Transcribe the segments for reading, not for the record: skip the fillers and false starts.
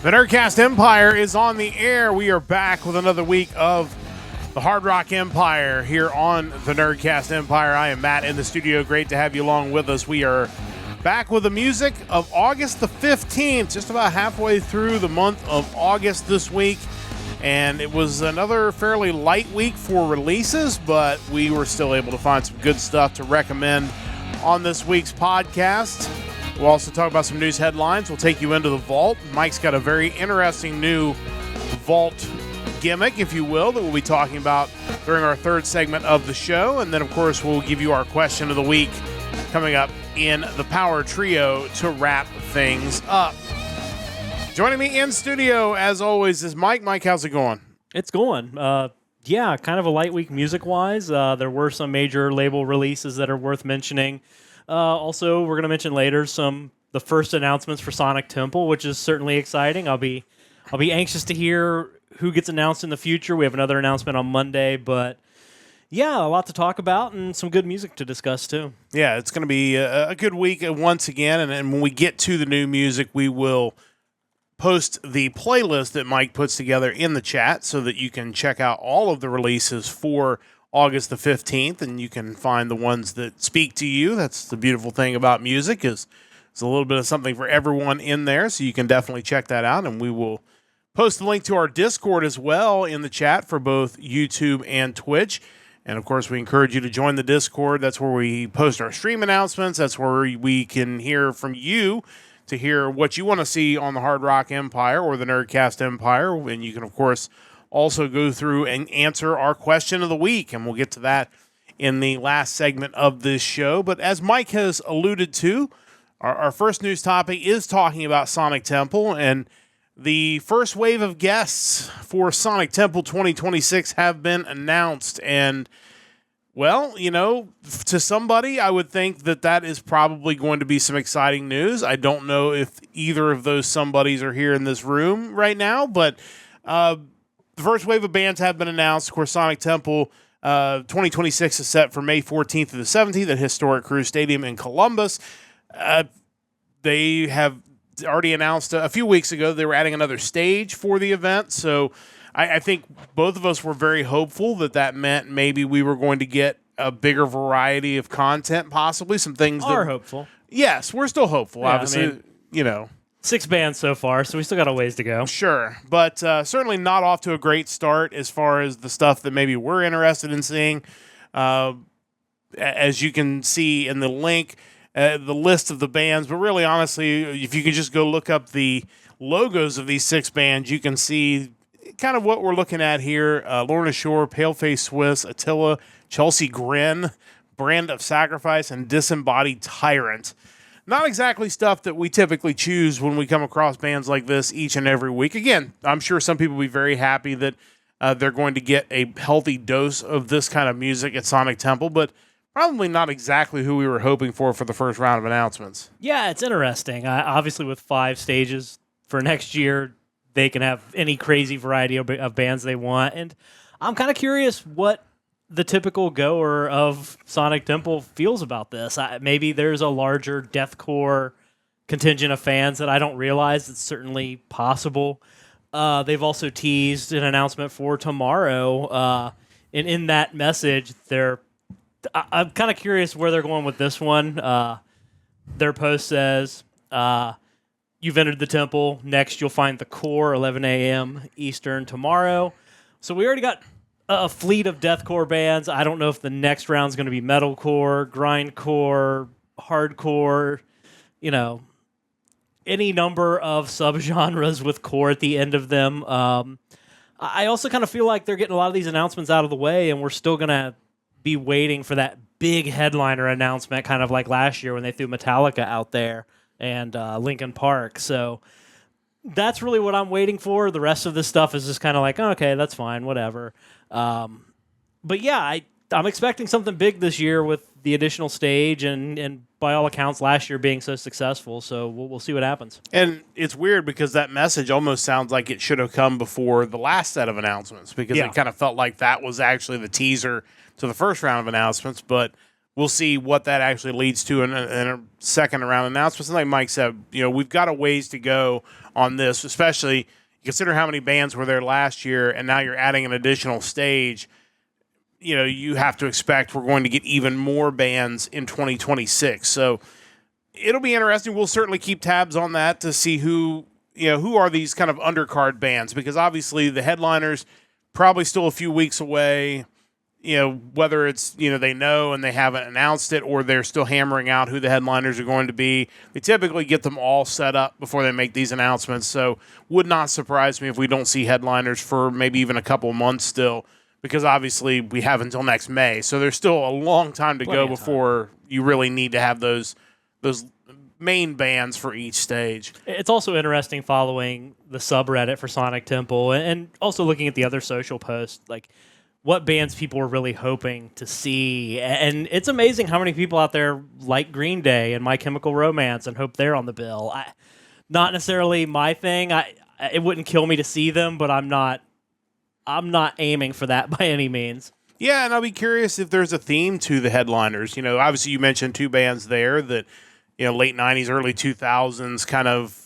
The Nerdcast Empire is on the air. We are back with another week of the Hard Rock Empire here on the Nerdcast Empire. I am Matt in the studio. Great to have you along with us. We are back with the music of August the 15th, just about halfway through the month of August this week. And it was another fairly light week for releases, but we were still able to find some good stuff to recommend on this week's podcast. We'll also talk about some news headlines. We'll take you into the vault. Mike's got a very interesting new vault gimmick, if you will, that we'll be talking about during our third segment of the show. And then, of course, we'll give you our question of the week coming up in the Power Trio to wrap things up. Joining me in studio, as always, is Mike. Mike, how's it going? It's going. Yeah, kind of a light week music-wise. There were some major label releases that are worth mentioning. Also, we're going to mention later the first announcements for Sonic Temple, which is certainly exciting. I'll be anxious to hear who gets announced in the future. We have another announcement on Monday, but yeah, a lot to talk about and some good music to discuss too. Yeah, it's going to be a good week once again, and when we get to the new music, we will post the playlist that Mike puts together in the chat so that you can check out all of the releases for August the 15th, and you can find the ones that speak to you. That's the beautiful thing about music, is there's a little bit of something for everyone in there, so you can definitely check that out, and we will post the link to our Discord as well in the chat for both YouTube and Twitch. And, of course, we encourage you to join the Discord. That's where we post our stream announcements. That's where we can hear from you to hear what you want to see on the Hard Rock Empire or the Nerdcast Empire. And you can, of course, also go through and answer our question of the week, and we'll get to that in the last segment of this show. But as Mike has alluded to, our first news topic is talking about Sonic Temple, and the first wave of guests for Sonic Temple 2026 have been announced. And, well, you know, to somebody, I would think that is probably going to be some exciting news. I don't know if either of those somebodies are here in this room right now, but the first wave of bands have been announced. Of course, Sonic Temple 2026 is set for May 14th to the 17th at Historic Crew Stadium in Columbus. They have already announced a few weeks ago they were adding another stage for the event. So I think both of us were very hopeful that meant maybe we were going to get a bigger variety of content, possibly some things Are hopeful. Yes, we're still hopeful, yeah, obviously. I mean, you know. 6 bands so far, so we still got a ways to go. Sure, but certainly not off to a great start as far as the stuff that maybe we're interested in seeing. As you can see in the link, the list of the bands, but really, honestly, if you could just go look up the logos of these 6 bands, you can see kind of what we're looking at here. Lorna Shore, Paleface Swiss, Attila, Chelsea Grin, Brand of Sacrifice, and Disembodied Tyrant. Not exactly stuff that we typically choose when we come across bands like this each and every week. Again, I'm sure some people will be very happy that they're going to get a healthy dose of this kind of music at Sonic Temple, but probably not exactly who we were hoping for the first round of announcements. Yeah, it's interesting. Obviously, with 5 stages for next year, they can have any crazy variety of bands they want. And I'm kind of curious what the typical goer of Sonic Temple feels about this. Maybe there's a larger deathcore contingent of fans that I don't realize. It's certainly possible. They've also teased an announcement for tomorrow. And in that message, I'm kind of curious where they're going with this one. Their post says, you've entered the temple. Next, you'll find the core, 11 a.m. Eastern tomorrow. So we already got a fleet of deathcore bands. I don't know if the next round's going to be metalcore, grindcore, hardcore, you know, any number of subgenres with core at the end of them. I also kind of feel like they're getting a lot of these announcements out of the way, and we're still going to be waiting for that big headliner announcement, kind of like last year when they threw Metallica out there and Linkin Park. So that's really what I'm waiting for. The rest of this stuff is just kind of like, oh, okay, that's fine, whatever. But yeah, I'm expecting something big this year with the additional stage and by all accounts last year being so successful. So we'll see what happens. And it's weird because that message almost sounds like it should have come before the last set of announcements because it kind of felt like that was actually the teaser to the first round of announcements. But we'll see what that actually leads to in a second round announcement. Like Mike said, we've got a ways to go on this, especially consider how many bands were there last year, and now you're adding an additional stage. You have to expect we're going to get even more bands in 2026. So it'll be interesting. We'll certainly keep tabs on that to see who are these kind of undercard bands, because obviously the headliners probably still a few weeks away. Whether it's, they know and they haven't announced it, or they're still hammering out who the headliners are going to be. They typically get them all set up before they make these announcements. So would not surprise me if we don't see headliners for maybe even a couple of months still, because obviously we have until next May. So there's still a long time to go before you really need to have those main bands for each stage. It's also interesting following the subreddit for Sonic Temple and also looking at the other social posts, like what bands people were really hoping to see. And it's amazing how many people out there like Green Day and My Chemical Romance and hope they're on the bill. Not necessarily my thing. It wouldn't kill me to see them, but I'm not aiming for that by any means. Yeah, and I'll be curious if there's a theme to the headliners. Obviously you mentioned two bands there that, late 90s, early 2000s kind of,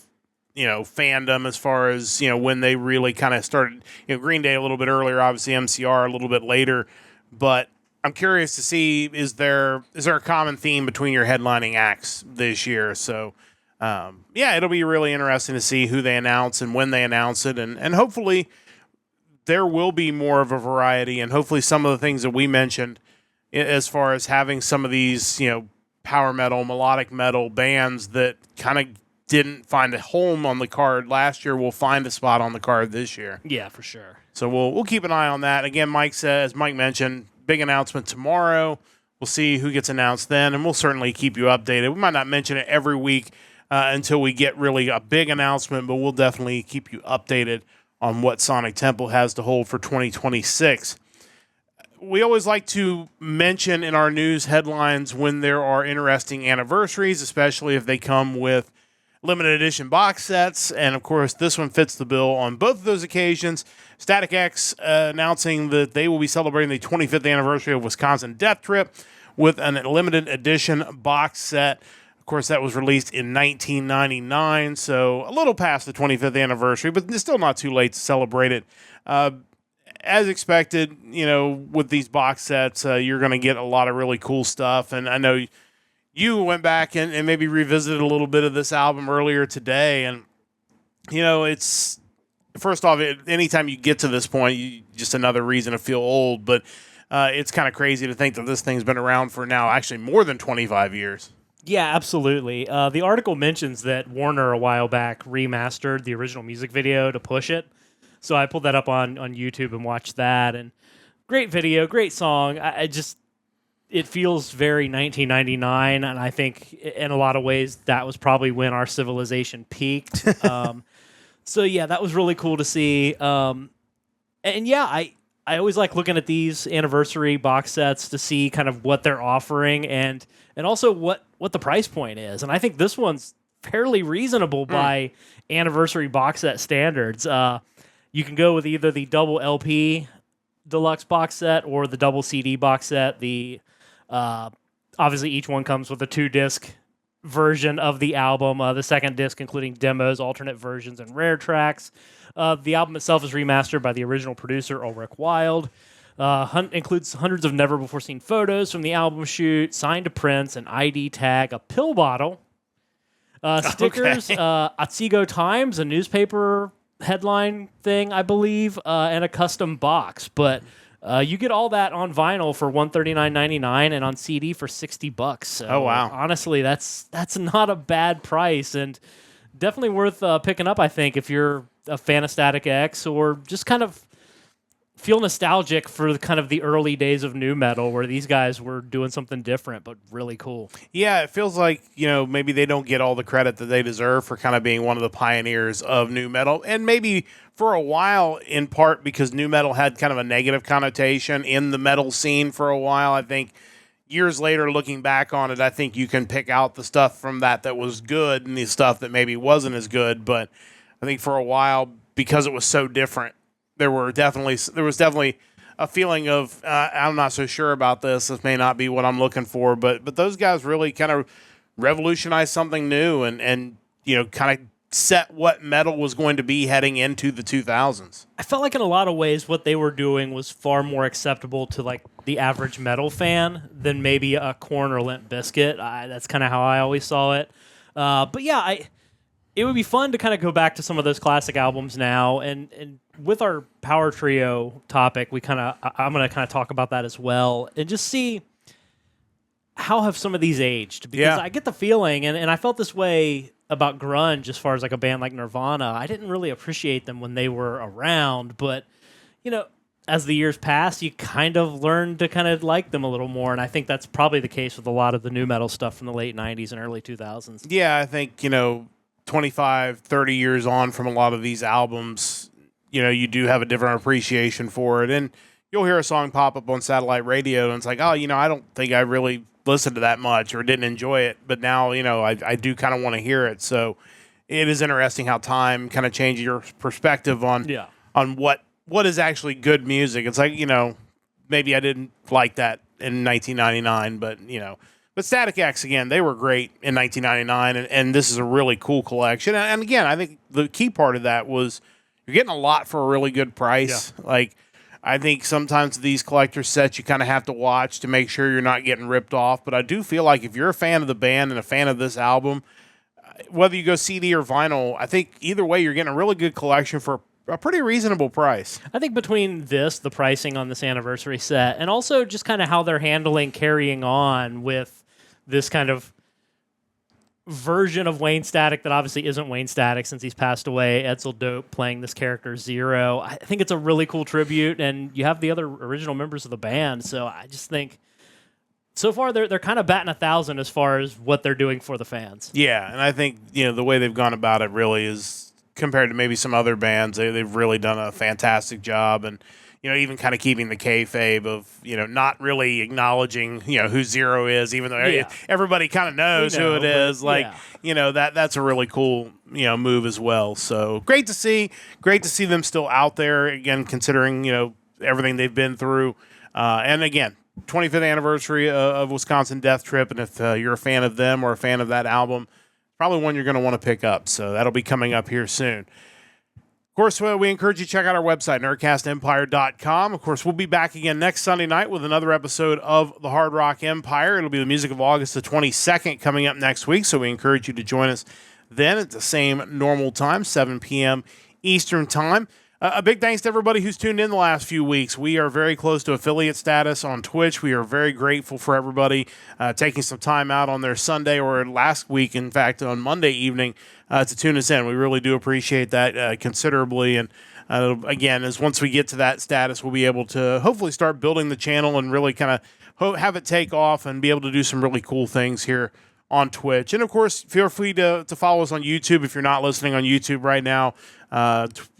fandom as far as, when they really kind of started, Green Day a little bit earlier, obviously MCR a little bit later. But I'm curious to see, is there a common theme between your headlining acts this year? So, it'll be really interesting to see who they announce and when they announce it. And hopefully there will be more of a variety, and hopefully some of the things that we mentioned as far as having some of these, power metal, melodic metal bands that kind of didn't find a home on the card last year will find a spot on the card this year. Yeah, for sure. So we'll keep an eye on that. Again, as Mike mentioned, big announcement tomorrow. We'll see who gets announced then, and we'll certainly keep you updated. We might not mention it every week until we get really a big announcement, but we'll definitely keep you updated on what Sonic Temple has to hold for 2026. We always like to mention in our news headlines when there are interesting anniversaries, especially if they come with limited edition box sets. And of course, this one fits the bill on both of those occasions. Static X announcing that they will be celebrating the 25th anniversary of Wisconsin Death Trip with an limited edition box set. Of course, that was released in 1999, so a little past the 25th anniversary, but it's still not too late to celebrate it. As expected, with these box sets, you're going to get a lot of really cool stuff. And I know you went back and maybe revisited a little bit of this album earlier today. And, it's, first off, anytime you get to this point, just another reason to feel old. But it's kind of crazy to think that this thing's been around for now actually more than 25 years. Yeah, absolutely. The article mentions that Warner a while back remastered the original music video to push it. So I pulled that up on YouTube and watched that, and great video, great song. It feels very 1999, and I think in a lot of ways that was probably when our civilization peaked. So yeah, that was really cool to see. And yeah, I always like looking at these anniversary box sets to see kind of what they're offering and also what the price point is. And I think this one's fairly reasonable by anniversary box set standards. You can go with either the double LP deluxe box set or the double CD box set. Obviously, each one comes with a 2-disc version of the album. The second disc including demos, alternate versions, and rare tracks. The album itself is remastered by the original producer, Ulrich Wilde. Includes hundreds of never-before-seen photos from the album shoot, signed to Prince, an ID tag, a pill bottle, stickers, Otsego Times, a newspaper headline thing, I believe, and a custom box. But you get all that on vinyl for $139.99 and on CD for $60. So, oh wow! Honestly, that's not a bad price, and definitely worth picking up. I think if you're a fan of Static X or just kind of feel nostalgic for kind of the early days of nu metal where these guys were doing something different but really cool. Yeah, it feels like, maybe they don't get all the credit that they deserve for kind of being one of the pioneers of nu metal. And maybe for a while, in part because nu metal had kind of a negative connotation in the metal scene for a while. I think years later, looking back on it, I think you can pick out the stuff from that was good and the stuff that maybe wasn't as good. But I think for a while, because it was so different, there was definitely a feeling of I'm not so sure about this. This may not be what I'm looking for, but those guys really kind of revolutionized something new and kind of set what metal was going to be heading into the 2000s. I felt like in a lot of ways what they were doing was far more acceptable to like the average metal fan than maybe a Korn or Limp Bizkit. That's kind of how I always saw it. But yeah, it would be fun to kind of go back to some of those classic albums now, and with our Power Trio topic, I'm going to kind of talk about that as well, and just see how have some of these aged, because I get the feeling, and I felt this way about grunge as far as like a band like Nirvana. I didn't really appreciate them when they were around, but as the years pass, you kind of learn to kind of like them a little more, and I think that's probably the case with a lot of the new metal stuff from the late 90s and early 2000s. Yeah, I think 25, 30 years on from a lot of these albums, you do have a different appreciation for it, and you'll hear a song pop up on satellite radio, and it's like, oh, I don't think I really listened to that much or didn't enjoy it, but now I do kind of want to hear it. So it is interesting how time kind of changes your perspective on what is actually good music. It's like maybe I didn't like that in 1999, but Static X, again, they were great in 1999, and this is a really cool collection. And again, I think the key part of that was you're getting a lot for a really good price. Yeah. I think sometimes these collector sets you kind of have to watch to make sure you're not getting ripped off. But I do feel like if you're a fan of the band and a fan of this album, whether you go CD or vinyl, I think either way you're getting a really good collection for a pretty reasonable price. I think between the pricing on this anniversary set, and also just kind of how they're handling carrying on with this kind of version of Wayne Static that obviously isn't Wayne Static since he's passed away, Edsel Dope playing this character Zero. I think it's a really cool tribute, and you have the other original members of the band, so I just think so far they're kind of batting 1,000 as far as what they're doing for the fans. Yeah, and I think the way they've gone about it really is, compared to maybe some other bands, they've really done a fantastic job, and even kind of keeping the kayfabe of, not really acknowledging, who Zero is, even though everybody kind of knows who it is. That's a really cool, move as well. So great to see them still out there again, considering, everything they've been through. And again, 25th anniversary of Wisconsin Death Trip. And if you're a fan of them or a fan of that album, probably one you're going to want to pick up. So that'll be coming up here soon. Of course, we encourage you to check out our website, nerdcastempire.com. Of course, we'll be back again next Sunday night with another episode of the Hard Rock Empire. It'll be the music of August the 22nd coming up next week, so we encourage you to join us then at the same normal time, 7 p.m. Eastern Time. A big thanks to everybody who's tuned in the last few weeks. We are very close to affiliate status on Twitch. We are very grateful for everybody taking some time out on their Sunday, or last week, in fact, on Monday evening, to tune us in. We really do appreciate that considerably. And again, as once we get to that status, we'll be able to hopefully start building the channel and really kind of have it take off and be able to do some really cool things here on Twitch. And of course, feel free to follow us on YouTube if you're not listening on YouTube right now.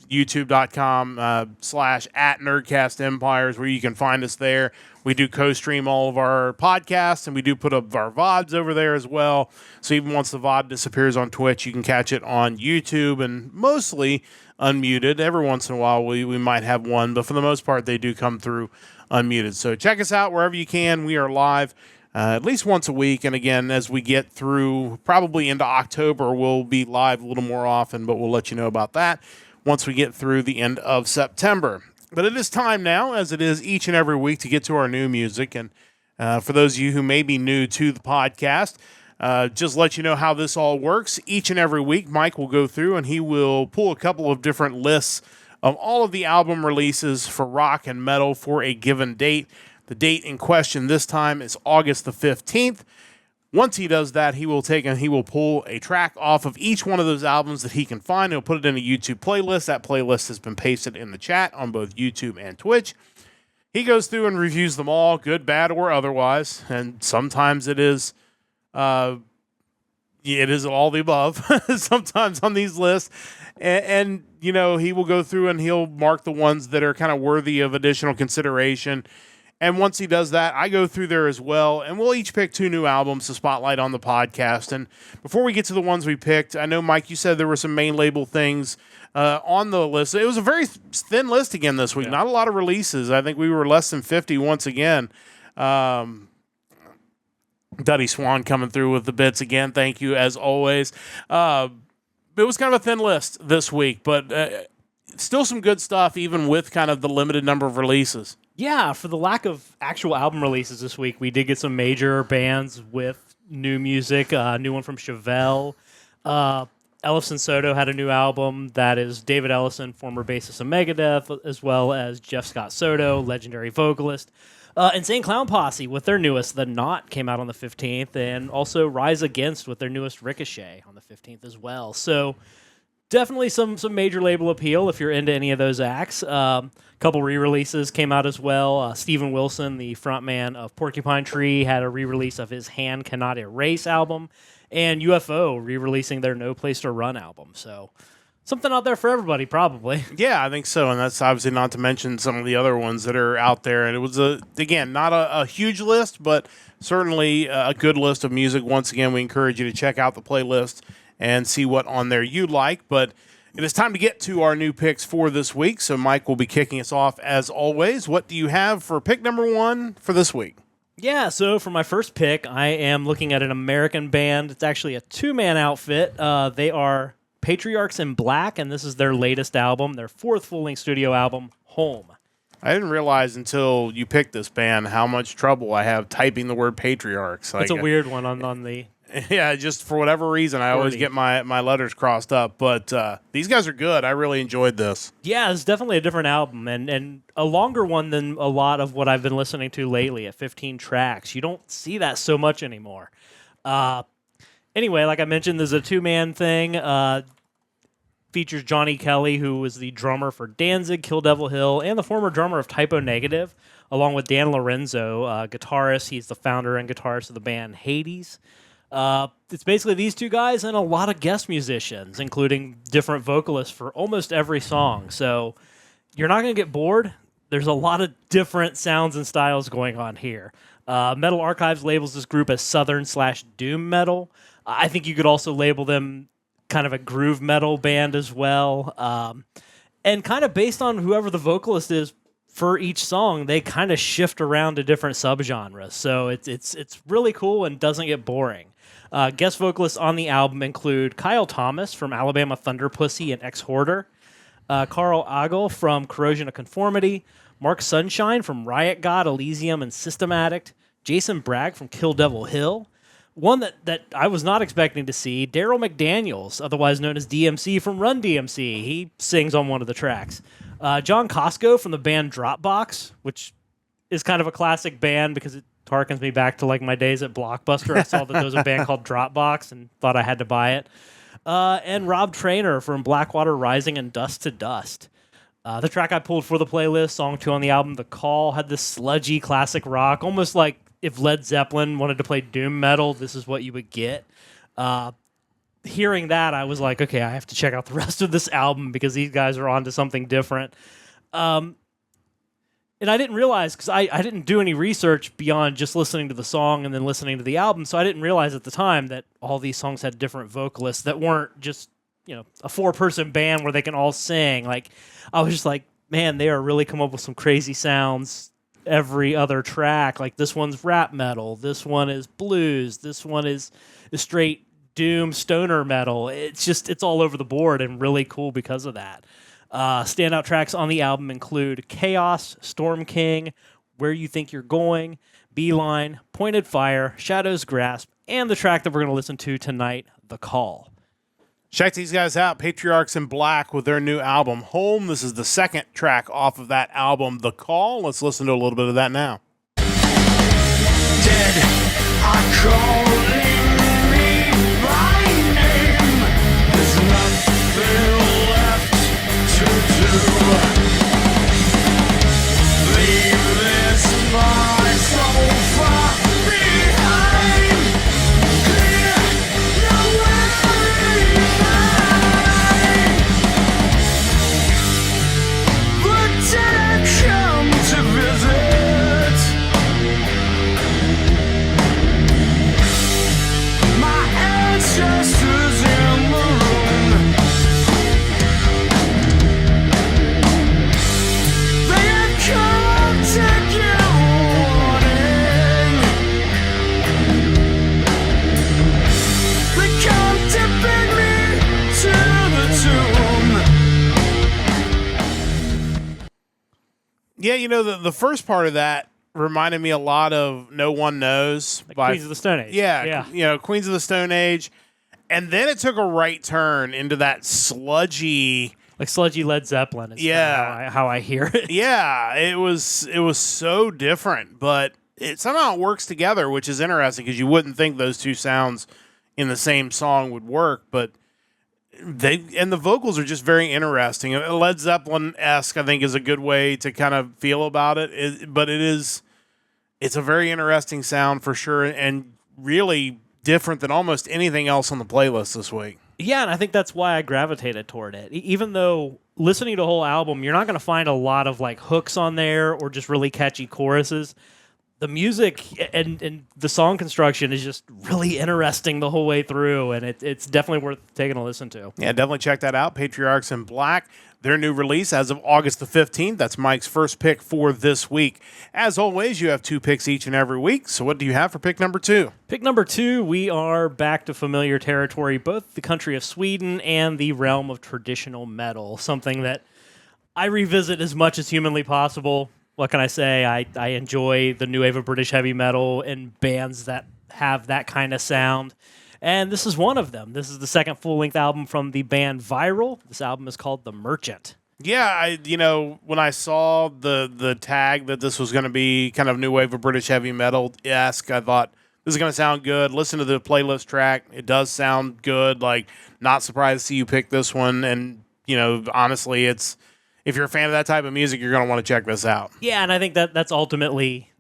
YouTube.com/@NerdcastEmpires, where you can find us there. We do co-stream all of our podcasts, and we do put up our VODs over there as well. So even once the VOD disappears on Twitch, you can catch it on YouTube, and mostly unmuted. Every once in a while, we might have one, but for the most part, they do come through unmuted. So check us out wherever you can. We are live at least once a week. And again, as we get through probably into October, we'll be live a little more often, but we'll let you know about that once we get through the end of September. But it is time now, as it is each and every week, to get to our new music. And for those of you who may be new to the podcast, just let you know how this all works. Each and every week, Mike will go through and he will pull a couple of different lists of all of the album releases for rock and metal for a given date. The date in question this time is August the 15th. Once he does that, he will pull a track off of each one of those albums that he can find. He'll put it in a YouTube playlist. That playlist has been pasted in the chat on both YouTube and Twitch. He goes through and reviews them all, good, bad, or otherwise. And sometimes it is all the above. Sometimes on these lists. And he will go through and he'll mark the ones that are kind of worthy of additional consideration. And once he does that, I go through there as well, and we'll each pick 2 new albums to spotlight on the podcast. And before we get to the ones we picked, I know, Mike, you said there were some main label things on the list. It was a very thin list again this week. Yeah. Not a lot of releases. I think we were less than 50 once again. Duddy Swan coming through with the bits again. Thank you, as always. It was kind of a thin list this week, but still some good stuff, even with kind of the limited number of releases. Yeah, for the lack of actual album releases this week, we did get some major bands with new music. New one from Chevelle. Ellefson-Soto had a new album. That is David Ellison, former bassist of Megadeth, as well as Jeff Scott Soto, legendary vocalist. Insane Clown Posse with their newest, The Knot, came out on the 15th, and also Rise Against with their newest, Ricochet, on the 15th as well. So definitely some major label appeal if you're into any of those acts. Couple re-releases came out as well. Steven Wilson, the frontman of Porcupine Tree, had a re-release of his Hand Cannot Erase album, and UFO re-releasing their No Place to Run album. So something out there for everybody, probably. Yeah, I think so, and that's obviously not to mention some of the other ones that are out there. And it was, again, not a huge list, but certainly a good list of music. Once again, we encourage you to check out the playlist and see what on there you like. But it is time to get to our new picks for this week. So Mike will be kicking us off as always. What do you have for pick number 1 for this week? Yeah, so for my first pick, I am looking at an American band. It's actually a 2-man outfit. They are Patriarchs in Black, and this is their latest album, their 4th full-length studio album, Home. I didn't realize until you picked this band how much trouble I have typing the word Patriarchs. It's a weird one on the... Yeah, just for whatever reason, I always get my letters crossed up. But these guys are good. I really enjoyed this. Yeah, it's definitely a different album and a longer one than a lot of what I've been listening to lately at 15 tracks. You don't see that so much anymore. Anyway, like I mentioned, there's a 2-man thing. Features Johnny Kelly, who was the drummer for Danzig, Kill Devil Hill, and the former drummer of Typo Negative, along with Dan Lorenzo, guitarist. He's the founder and guitarist of the band Hades. It's basically these 2 guys and a lot of guest musicians, including different vocalists for almost every song. So you're not going to get bored. There's a lot of different sounds and styles going on here. Metal Archives labels this group as Southern/Doom Metal. I think you could also label them kind of a groove metal band as well. And kind of based on whoever the vocalist is for each song, they kind of shift around to different subgenres. So it's really cool and doesn't get boring. Guest vocalists on the album include Kyle Thomas from Alabama Thunder Pussy and Ex-Hoarder, Carl Agel from Corrosion of Conformity, Mark Sunshine from Riot God, Elysium, and Systematic, Jason Bragg from Kill Devil Hill, one that I was not expecting to see, Daryl McDaniels, otherwise known as DMC from Run DMC. He sings on one of the tracks. John Costco from the band Dropbox, which is kind of a classic band because it harkens me back to like my days at Blockbuster. I saw that there was a band called Dropbox and thought I had to buy it. And Rob Traynor from Blackwater Rising and Dust to Dust. The track I pulled for the playlist, song 2 on the album, The Call, had this sludgy classic rock, almost like if Led Zeppelin wanted to play doom metal, this is what you would get. Hearing that, I was like, okay, I have to check out the rest of this album because these guys are onto something different. And I didn't realize, because I didn't do any research beyond just listening to the song and then listening to the album, so I didn't realize at the time that all these songs had different vocalists that weren't just, a 4-person band where they can all sing. Like, I was just like, man, they are really come up with some crazy sounds every other track. Like, this one's rap metal, this one is blues, this one is straight doom stoner metal. It's all over the board and really cool because of that. Standout tracks on the album include Chaos, Storm King, Where You Think You're Going, Beeline, Pointed Fire, Shadow's Grasp, and the track that we're going to listen to tonight, The Call. Check these guys out, Patriarchs in Black, with their new album, Home. This is the 2nd track off of that album, The Call. Let's listen to a little bit of that now. Dead are calling me by name. There's nothing left to do. Leave this mind so far behind. Clear your way behind. The dead come to visit. Yeah, the first part of that reminded me a lot of No One Knows Like by Queens of the Stone Age. Yeah, Queens of the Stone Age. And then it took a right turn into that sludgy, like sludgy Led Zeppelin. Is Yeah. how I hear it. yeah, it was so different, but it somehow works together, which is interesting because you wouldn't think those two sounds in the same song would work, but the vocals are just very interesting. Led Zeppelin-esque, I think, is a good way to kind of feel about it. But it's a very interesting sound for sure, and really different than almost anything else on the playlist this week. Yeah, and I think that's why I gravitated toward it. Even though listening to the whole album, you're not going to find a lot of like hooks on there or just really catchy choruses. The music and the song construction is just really interesting the whole way through, and it's definitely worth taking a listen to. Yeah, definitely check that out. Patriarchs in Black, their new release as of August the 15th. That's Mike's first pick for this week. As always, you have 2 picks each and every week. So what do you have for pick number 2? Pick number 2, we are back to familiar territory, both the country of Sweden and the realm of traditional metal, something that I revisit as much as humanly possible. What can I say? I enjoy the new wave of British heavy metal and bands that have that kind of sound. And this is one of them. This is the second full-length album from the band Viral. This album is called The Merchant. Yeah, when I saw the tag that this was going to be kind of new wave of British heavy metal-esque, I thought this is going to sound good. Listen to the playlist track. It does sound good. Like, not surprised to see you pick this one. And, honestly, if you're a fan of that type of music, you're going to want to check this out. Yeah, and I think that's ultimately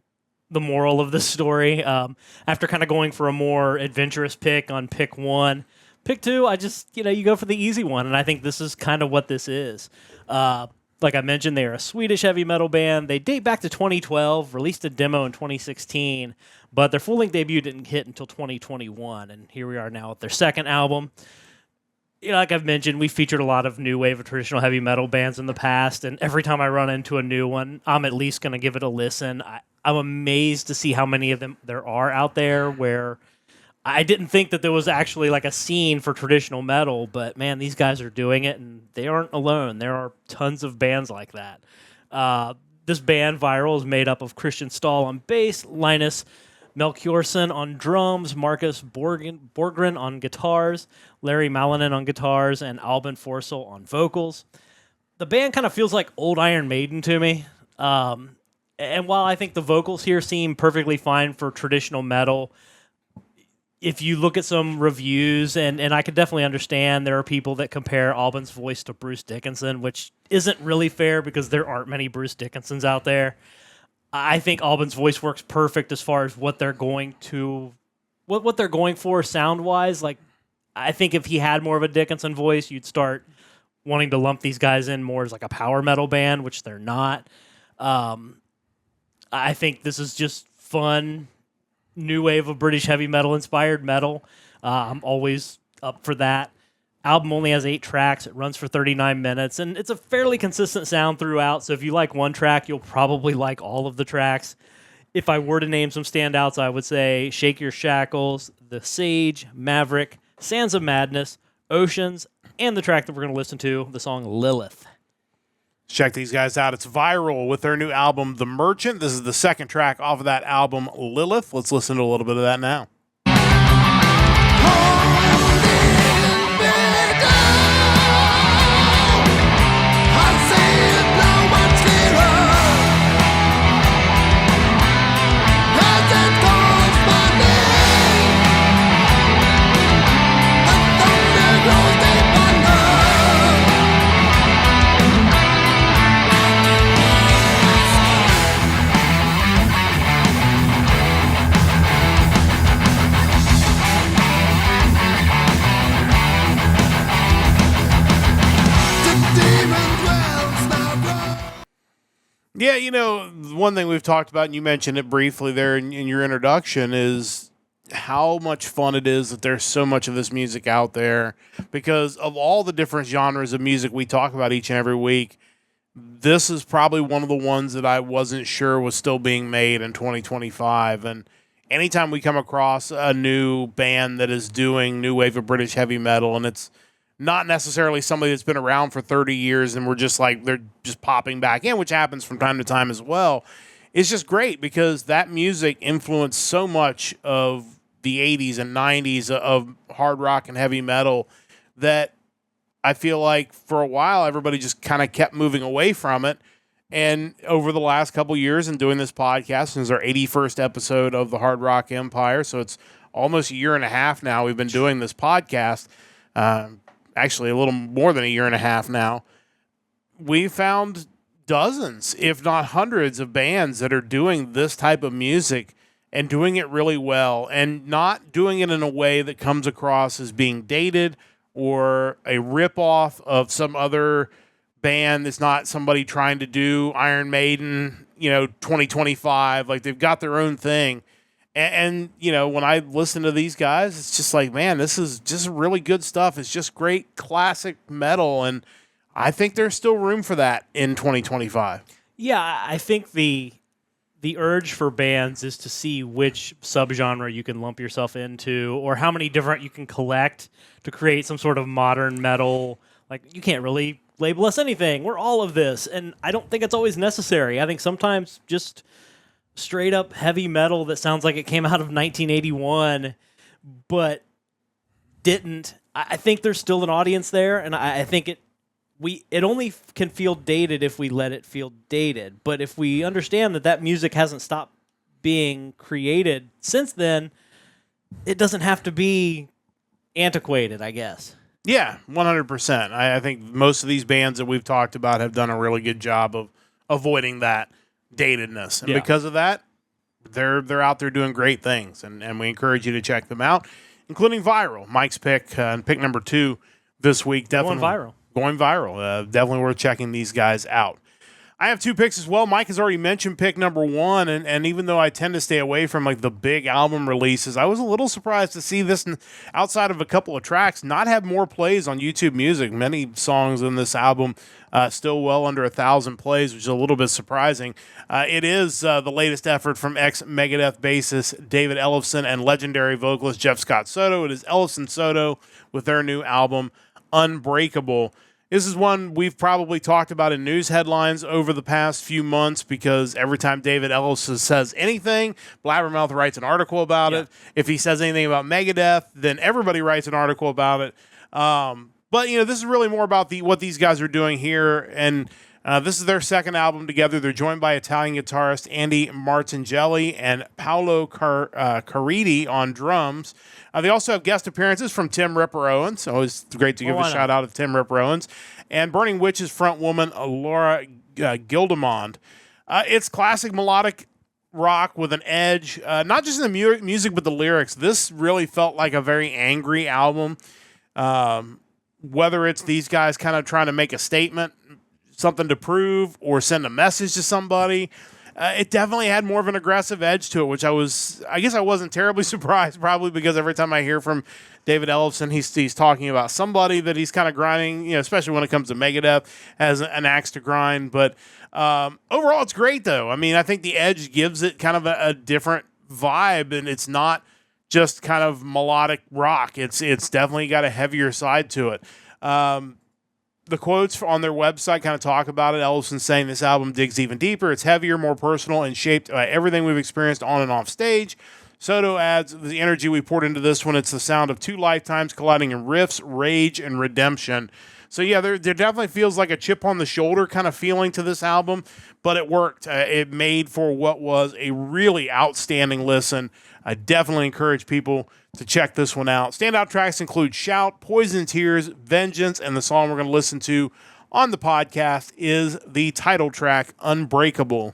the moral of the story. After kind of going for a more adventurous pick on pick 1, pick 2, I just, you go for the easy one, and I think this is kind of what this is. Like I mentioned, they are a Swedish heavy metal band. They date back to 2012, released a demo in 2016, but their full-length debut didn't hit until 2021, and here we are now with their second album. Like I've mentioned, we've featured a lot of new wave of traditional heavy metal bands in the past, and every time I run into a new one, I'm at least going to give it a listen. I'm amazed to see how many of them there are out there where I didn't think that there was actually like a scene for traditional metal, but man, these guys are doing it, and they aren't alone. There are tons of bands like that. This band, Viral, is made up of Christian Stahl on bass, Linus Melchiorson on drums, Marcus Borgren on guitars, Larry Mallinen on guitars, and Albin Forsell on vocals. The band kind of feels like old Iron Maiden to me. And while I think the vocals here seem perfectly fine for traditional metal, if you look at some reviews, and I can definitely understand there are people that compare Albin's voice to Bruce Dickinson, which isn't really fair because there aren't many Bruce Dickinsons out there. I think Albin's voice works perfect as far as what they're going for sound-wise. Like, I think if he had more of a Dickinson voice, you'd start wanting to lump these guys in more as like a power metal band, which they're not. I think this is just fun, new wave of British heavy metal inspired metal. I'm always up for that. Album only has 8 tracks. It runs for 39 minutes, and it's a fairly consistent sound throughout. So if you like one track, you'll probably like all of the tracks. If I were to name some standouts, I would say Shake Your Shackles, The Sage, Maverick, Sands of Madness, Oceans, and the track that we're going to listen to, the song Lilith. Check these guys out. It's Viral with their new album, The Merchant. This is the second track off of that album, Lilith. Let's listen to a little bit of that now. Yeah, one thing we've talked about, and you mentioned it briefly there in your introduction, is how much fun it is that there's so much of this music out there. Because of all the different genres of music we talk about each and every week, this is probably one of the ones that I wasn't sure was still being made in 2025. And anytime we come across a new band that is doing new wave of British heavy metal, and it's not necessarily somebody that's been around for 30 years and we're just like, they're just popping back in, which happens from time to time as well. It's just great because that music influenced so much of the 80s and 90s of hard rock and heavy metal that I feel like for a while everybody just kind of kept moving away from it. And over the last couple years and doing this podcast, this is our 81st episode of the Hard Rock Empire, so it's almost a year and a half now we've been doing this podcast. Actually, a little more than a year and a half now. We found dozens, if not hundreds, of bands that are doing this type of music and doing it really well and not doing it in a way that comes across as being dated or a ripoff of some other band that's not somebody trying to do Iron Maiden, 2025. Like, they've got their own thing. And, when I listen to these guys, it's just like, man, this is just really good stuff. It's just great classic metal. And I think there's still room for that in 2025. Yeah, I think the urge for bands is to see which subgenre you can lump yourself into or how many different you can collect to create some sort of modern metal. Like, you can't really label us anything. We're all of this. And I don't think it's always necessary. I think sometimes just straight up heavy metal that sounds like it came out of 1981 but didn't. I think there's still an audience there, and I think it only can feel dated if we let it feel dated. But if we understand that music hasn't stopped being created since then, it doesn't have to be antiquated, I guess. Yeah, 100%. I think most of these bands that we've talked about have done a really good job of avoiding that datedness. And because of that, they're out there doing great things. And we encourage you to check them out, including Viral, Mike's pick, and pick number 2 this week. Definitely going viral. Definitely worth checking these guys out. I have 2 picks as well. Mike has already mentioned pick number 1, and even though I tend to stay away from like the big album releases, I was a little surprised to see this outside of a couple of tracks not have more plays on YouTube Music. Many songs in this album still well under 1,000 plays, which is a little bit surprising. It is the latest effort from ex-Megadeth bassist David Ellefson and legendary vocalist Jeff Scott Soto. It is Ellefson-Soto with their new album, Unbreakable. This is one we've probably talked about in news headlines over the past few months because every time David Ellefson says anything, Blabbermouth writes an article about it. If he says anything about Megadeth, then everybody writes an article about it. But, this is really more about what these guys are doing here, and this is their second album together. They're joined by Italian guitarist Andy Martingelli and Paolo Caridi on drums. They also have guest appearances from Tim Ripper Owens. Always great to give a shout out to Tim Ripper Owens. And Burning Witch's front woman, Laura Gildemond. It's classic melodic rock with an edge, not just in the music, but the lyrics. This really felt like a very angry album. Whether it's these guys kind of trying to make a statement, something to prove, or send a message to somebody, it definitely had more of an aggressive edge to it, which I guess I wasn't terribly surprised, probably because every time I hear from David Ellefson, he's talking about somebody that he's kind of grinding, especially when it comes to Megadeth, has an axe to grind. But overall, it's great, though. I mean, I think the edge gives it kind of a different vibe, and it's not just kind of melodic rock. It's definitely got a heavier side to it. The quotes on their website kind of talk about it. Ellefson saying this album digs even deeper. It's heavier, more personal, and shaped by everything we've experienced on and off stage. Soto adds, the energy we poured into this one, it's the sound of 2 lifetimes colliding in riffs, rage, and redemption. So yeah, there definitely feels like a chip on the shoulder kind of feeling to this album, but it worked. It made for what was a really outstanding listen. I definitely encourage people to check this one out. Standout tracks include Shout, Poison Tears, Vengeance, and the song we're going to listen to on the podcast is the title track, Unbreakable.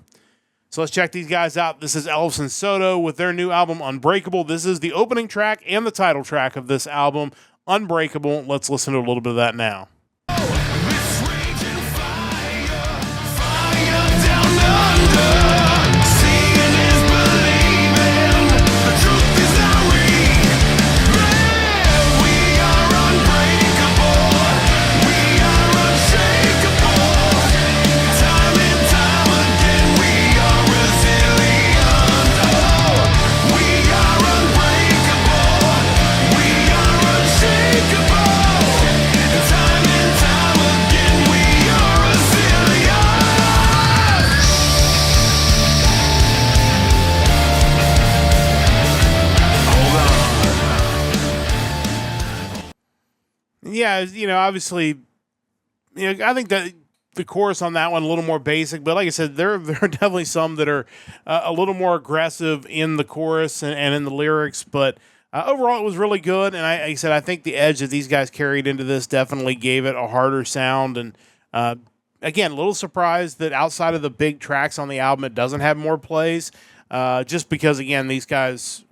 So let's check these guys out. This is Ellefson-Soto with their new album, Unbreakable. This is the opening track and the title track of this album, Unbreakable. Let's listen to a little bit of that now. This raging fire down under. Seeing is believing. The truth is not real. We are unbreakable. We are unshakable. Time and time again, we are resilient. We are unbreakable. We are unshakable. Yeah, obviously, I think that the chorus on that one a little more basic, but like I said, there are definitely some that are a little more aggressive in the chorus and in the lyrics. But overall, it was really good. And like I said, I think the edge that these guys carried into this definitely gave it a harder sound. And again, a little surprised that outside of the big tracks on the album, it doesn't have more plays. Just because, again, these guys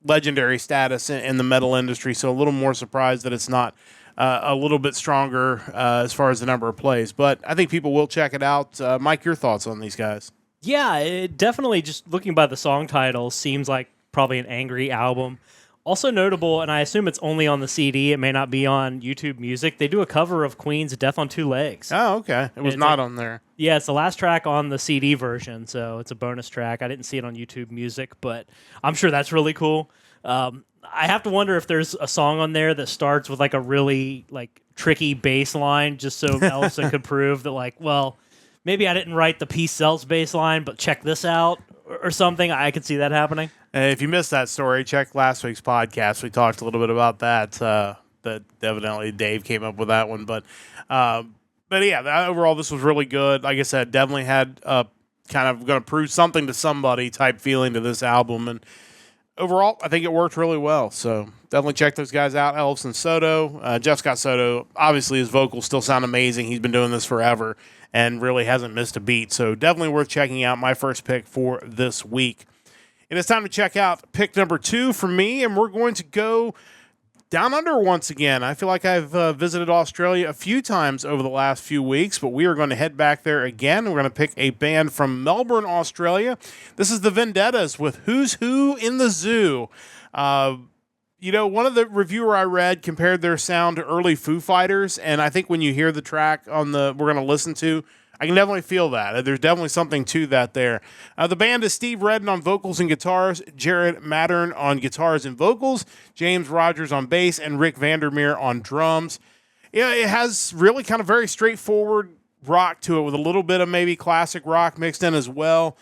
legendary status in the metal industry, so a little more surprised that it's not a little bit stronger as far as the number of plays. But I think people will check it out. Mike, your thoughts on these guys? Yeah, it definitely, just looking by the song title, seems like probably an angry album. Also notable, and I assume it's only on the CD, it may not be on YouTube Music, they do a cover of Queen's Death on Two Legs. Oh, okay. It was not on there. Yeah, it's the last track on the CD version, so it's a bonus track. I didn't see it on YouTube Music, but I'm sure that's really cool. I have to wonder if there's a song on there that starts with like a really like tricky bass line, just so Ellefson could prove that, like, well, maybe I didn't write the Peace Sells bass line, but check this out or something. I could see that happening. If you missed that story, check last week's podcast. We talked a little bit about that. That evidently Dave came up with that one, but yeah, overall this was really good. Like I said, definitely had kind of going to prove something to somebody type feeling to this album, and overall I think it worked really well. So definitely check those guys out. Ellefson-Soto, Jeff Scott Soto. Obviously his vocals still sound amazing. He's been doing this forever and really hasn't missed a beat. So definitely worth checking out. My first pick for this week. It is time to check out pick number 2 for me, and we're going to go down under once again. I feel like I've visited Australia a few times over the last few weeks, but we are going to head back there again. We're going to pick a band from Melbourne, Australia. This is the Vendettas with Who's Who in the Zoo. One of the reviewer I read compared their sound to early Foo Fighters, and I think when you hear the track we're going to listen to, I can definitely feel that. There's definitely something to that there. The band is Steve Redden on vocals and guitars, Jared Mattern on guitars and vocals, James Rogers on bass, and Rick Vandermeer on drums. Yeah, it has really kind of very straightforward rock to it with a little bit of maybe classic rock mixed in as well.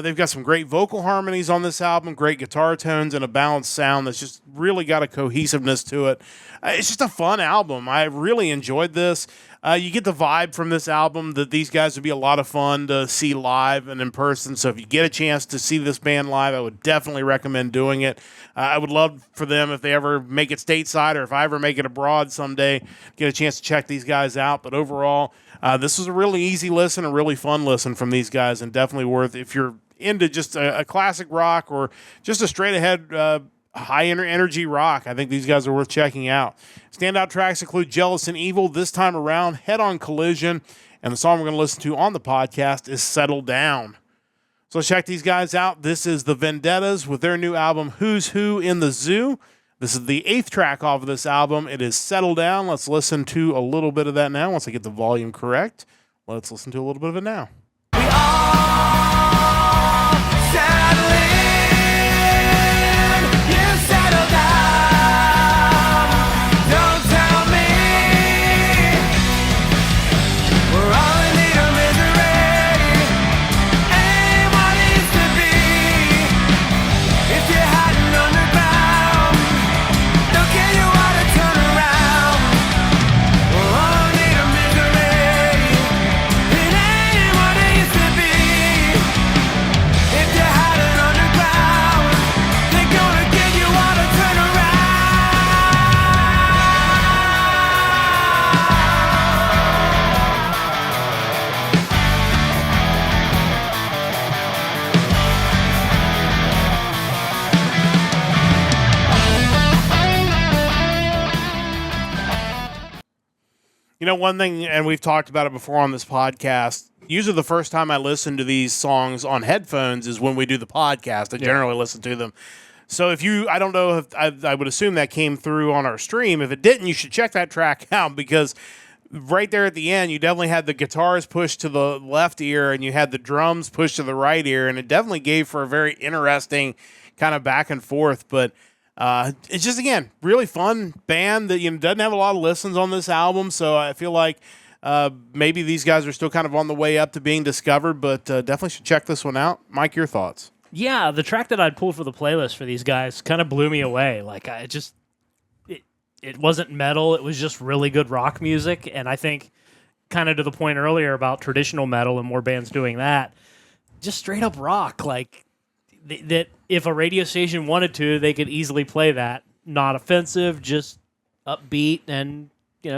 They've got some great vocal harmonies on this album, great guitar tones, and a balanced sound that's just really got a cohesiveness to it. It's just a fun album. I really enjoyed this. You get the vibe from this album that these guys would be a lot of fun to see live and in person. So if you get a chance to see this band live, I would definitely recommend doing it. I would love for them, if they ever make it stateside or if I ever make it abroad someday, get a chance to check these guys out. But overall, this was a really easy listen, a really fun listen from these guys, and definitely worth, if you're into just a classic rock or just a straight ahead high energy rock, I think these guys are worth checking out. Standout tracks include Jealous and Evil, This Time Around, Head On Collision, and the song we're going to listen to on the podcast is Settle Down. So check these guys out. This is the Vendettas with their new album, Who's Who in the Zoo. This is the 8th track off of this album. It is Settle Down. Let's listen to a little bit of that now. Once I get the volume correct, let's listen to a little bit of it now. We all settle in. You settle down. Don't tell me we're all in need of misery. Ain't what it used to be. If you're hiding underground, don't care you ought to turn around. We're all in need of misery. It ain't what it used to be. If you're hiding underground, they're gonna get you ought to turn around. One thing, and we've talked about it before on this podcast, usually the first time I listen to these songs on headphones is when we do the podcast. I generally listen to them. So I don't know if I would assume that came through on our stream. If it didn't, you should check that track out, because right there at the end, you definitely had the guitars pushed to the left ear and you had the drums pushed to the right ear, and it definitely gave for a very interesting kind of back and forth. But it's just, again, really fun band that doesn't have a lot of listens on this album, so I feel like maybe these guys are still kind of on the way up to being discovered, but definitely should check this one out. Mike, your thoughts? Yeah, the track that I'd pulled for the playlist for these guys kind of blew me away. Like, it wasn't metal. It was just really good rock music. And I think kind of to the point earlier about traditional metal and more bands doing that, just straight up rock. Like that if a radio station wanted to, they could easily play that. Not offensive, just upbeat and,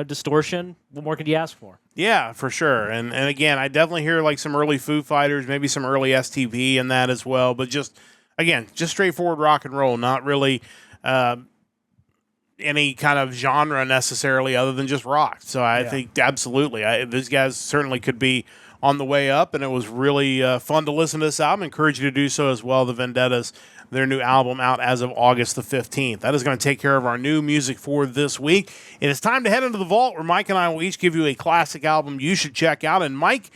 distortion. What more could you ask for? Yeah, for sure. And again, I definitely hear like some early Foo Fighters, maybe some early STP in that as well. But just straightforward rock and roll, not really any kind of genre necessarily other than just rock. So I think absolutely, these guys certainly could be on the way up, and it was really fun to listen to this album. I encourage you to do so as well. The Vendettas, their new album out as of August the 15th. That is going to take care of our new music for this week. It is time to head into the vault where Mike and I will each give you a classic album you should check out. And Mike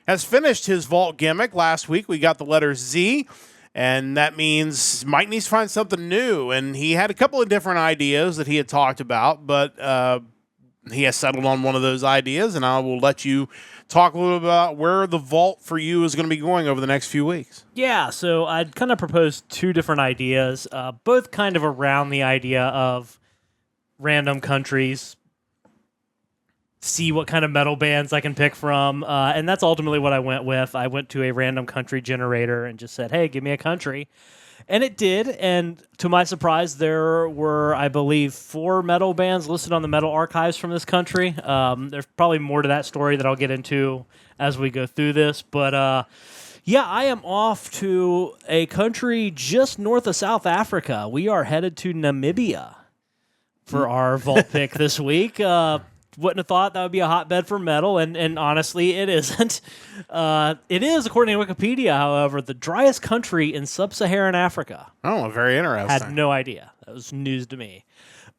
has finished his vault gimmick. Last week we got the letter Z, and that means Mike needs to find something new. And he had a couple of different ideas that he had talked about, but he has settled on one of those ideas, and I will let you talk a little bit about where the vault for you is going to be going over the next few weeks. Yeah, so I'd kind of proposed two different ideas, both kind of around the idea of random countries, see what kind of metal bands I can pick from, and that's ultimately what I went with. I went to a random country generator and just said, hey, give me a country. And it did, and to my surprise, there were, I believe, 4 metal bands listed on the Metal Archives from this country. There's probably more to that story that I'll get into as we go through this. But, I am off to a country just north of South Africa. We are headed to Namibia for our vault pick this week. Wouldn't have thought that would be a hotbed for metal, and honestly, it isn't. It is, according to Wikipedia, however, the driest country in sub-Saharan Africa. Oh, very interesting. Had no idea. That was news to me.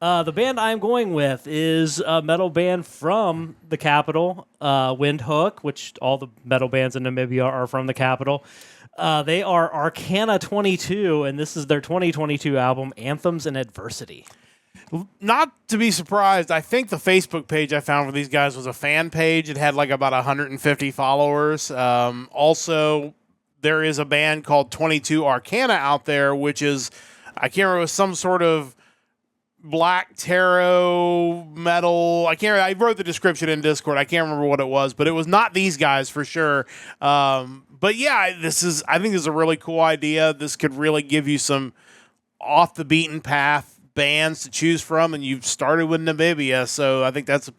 The band I'm going with is a metal band from the capital, Windhoek, which all the metal bands in Namibia are from the capital. They are Arcana 22, and this is their 2022 album, Anthems in Adversity. Not to be surprised, I think the Facebook page I found for these guys was a fan page. It had like about 150 followers. Also, there is a band called 22 Arcana out there, which is, I can't remember, some sort of black tarot metal. I wrote the description in Discord. I can't remember what it was, but it was not these guys for sure. But yeah, I think this is a really cool idea. This could really give you some off the beaten path bands to choose from, and you've started with Namibia, so I think that's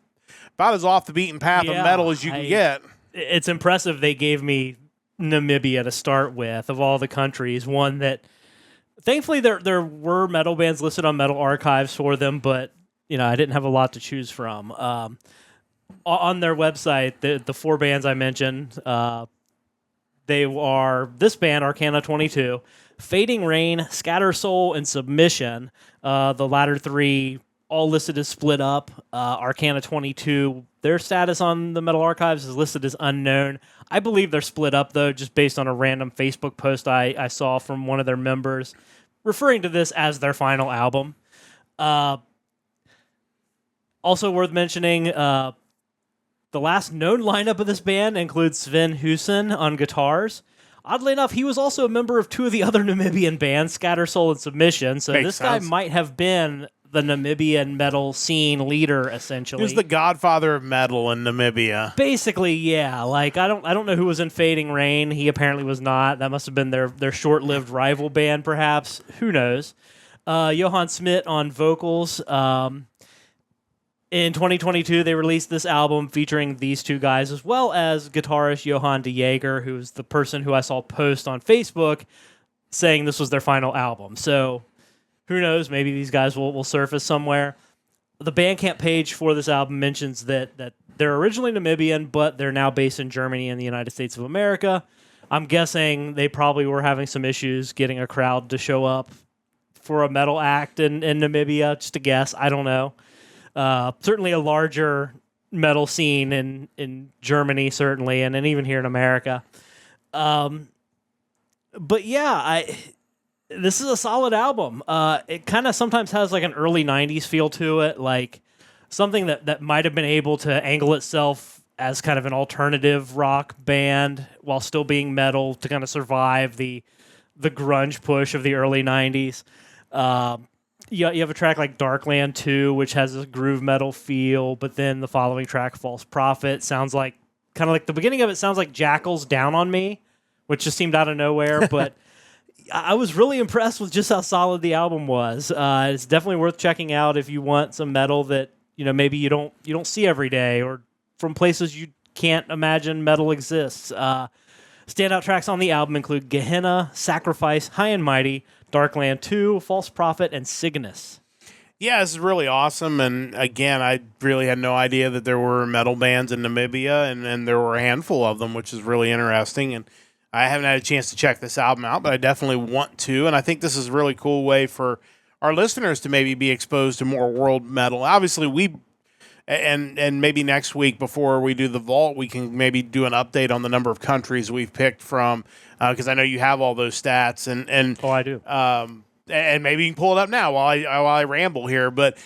about as off the beaten path of metal as you can get. It's impressive they gave me Namibia to start with, of all the countries, one that thankfully there were metal bands listed on Metal Archives for them, but I didn't have a lot to choose from. On their website, the 4 bands I mentioned, they are this band, Arcana 22, Fading Rain, Scatter Soul, and Submission. The latter 3 all listed as split up. Arcana 22, their status on the Metal Archives is listed as unknown. I believe they're split up, though, just based on a random Facebook post I saw from one of their members referring to this as their final album. Also worth mentioning, the last known lineup of this band includes Sven Husen on guitars. Oddly enough, he was also a member of 2 of the other Namibian bands, Scatter Soul and Submission, so this guy might have been the Namibian metal scene leader, essentially. He was the godfather of metal in Namibia. Basically, yeah. Like, I don't know who was in Fading Rain. He apparently was not. That must have been their short-lived rival band, perhaps. Who knows? Johan Smit on vocals. In 2022, they released this album featuring these 2 guys, as well as guitarist Johan de Jager, who's the person who I saw post on Facebook saying this was their final album. So who knows? Maybe these guys will surface somewhere. The Bandcamp page for this album mentions that they're originally Namibian, but they're now based in Germany and the United States of America. I'm guessing they probably were having some issues getting a crowd to show up for a metal act in Namibia. Just a guess. I don't know. Certainly a larger metal scene in Germany, certainly, and even here in America. But yeah, this is a solid album. It kind of sometimes has like an early 90s feel to it, like something that might have been able to angle itself as kind of an alternative rock band while still being metal to kind of survive the grunge push of the early 90s. you have a track like Darkland 2, which has a groove metal feel, but then the following track, False Prophet, sounds like kind of like the beginning of it sounds like Jackal's Down on Me, which just seemed out of nowhere, but I was really impressed with just how solid the album was. It's definitely worth checking out if you want some metal that maybe you don't see every day, or from places you can't imagine metal exists. Standout tracks on the album include Gehenna, Sacrifice, High and Mighty, Darkland 2, False Prophet, and Cygnus. Yeah, this is really awesome. And again, I really had no idea that there were metal bands in Namibia, and there were a handful of them, which is really interesting. And I haven't had a chance to check this album out, but I definitely want to. And I think this is a really cool way for our listeners to maybe be exposed to more world metal. Obviously, and maybe next week before we do the vault, we can maybe do an update on the number of countries we've picked from, because I know you have all those stats. And Oh, I do. And maybe you can pull it up now while I ramble here. But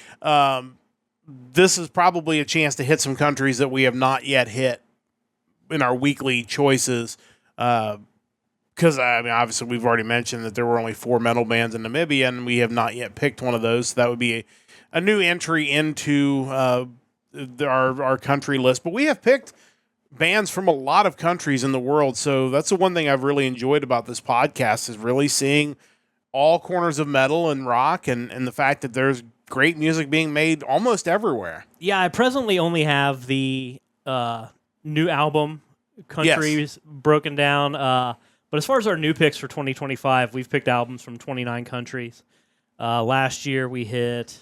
this is probably a chance to hit some countries that we have not yet hit in our weekly choices. Because, obviously, we've already mentioned that there were only 4 metal bands in Namibia, and we have not yet picked one of those. So that would be a new entry into our country list. But we have picked bands from a lot of countries in the world. So that's the one thing I've really enjoyed about this podcast, is really seeing all corners of metal and rock, and the fact that there's great music being made almost everywhere. Yeah, I presently only have the new album countries broken down. But as far as our new picks for 2025, we've picked albums from 29 countries. Last year we hit,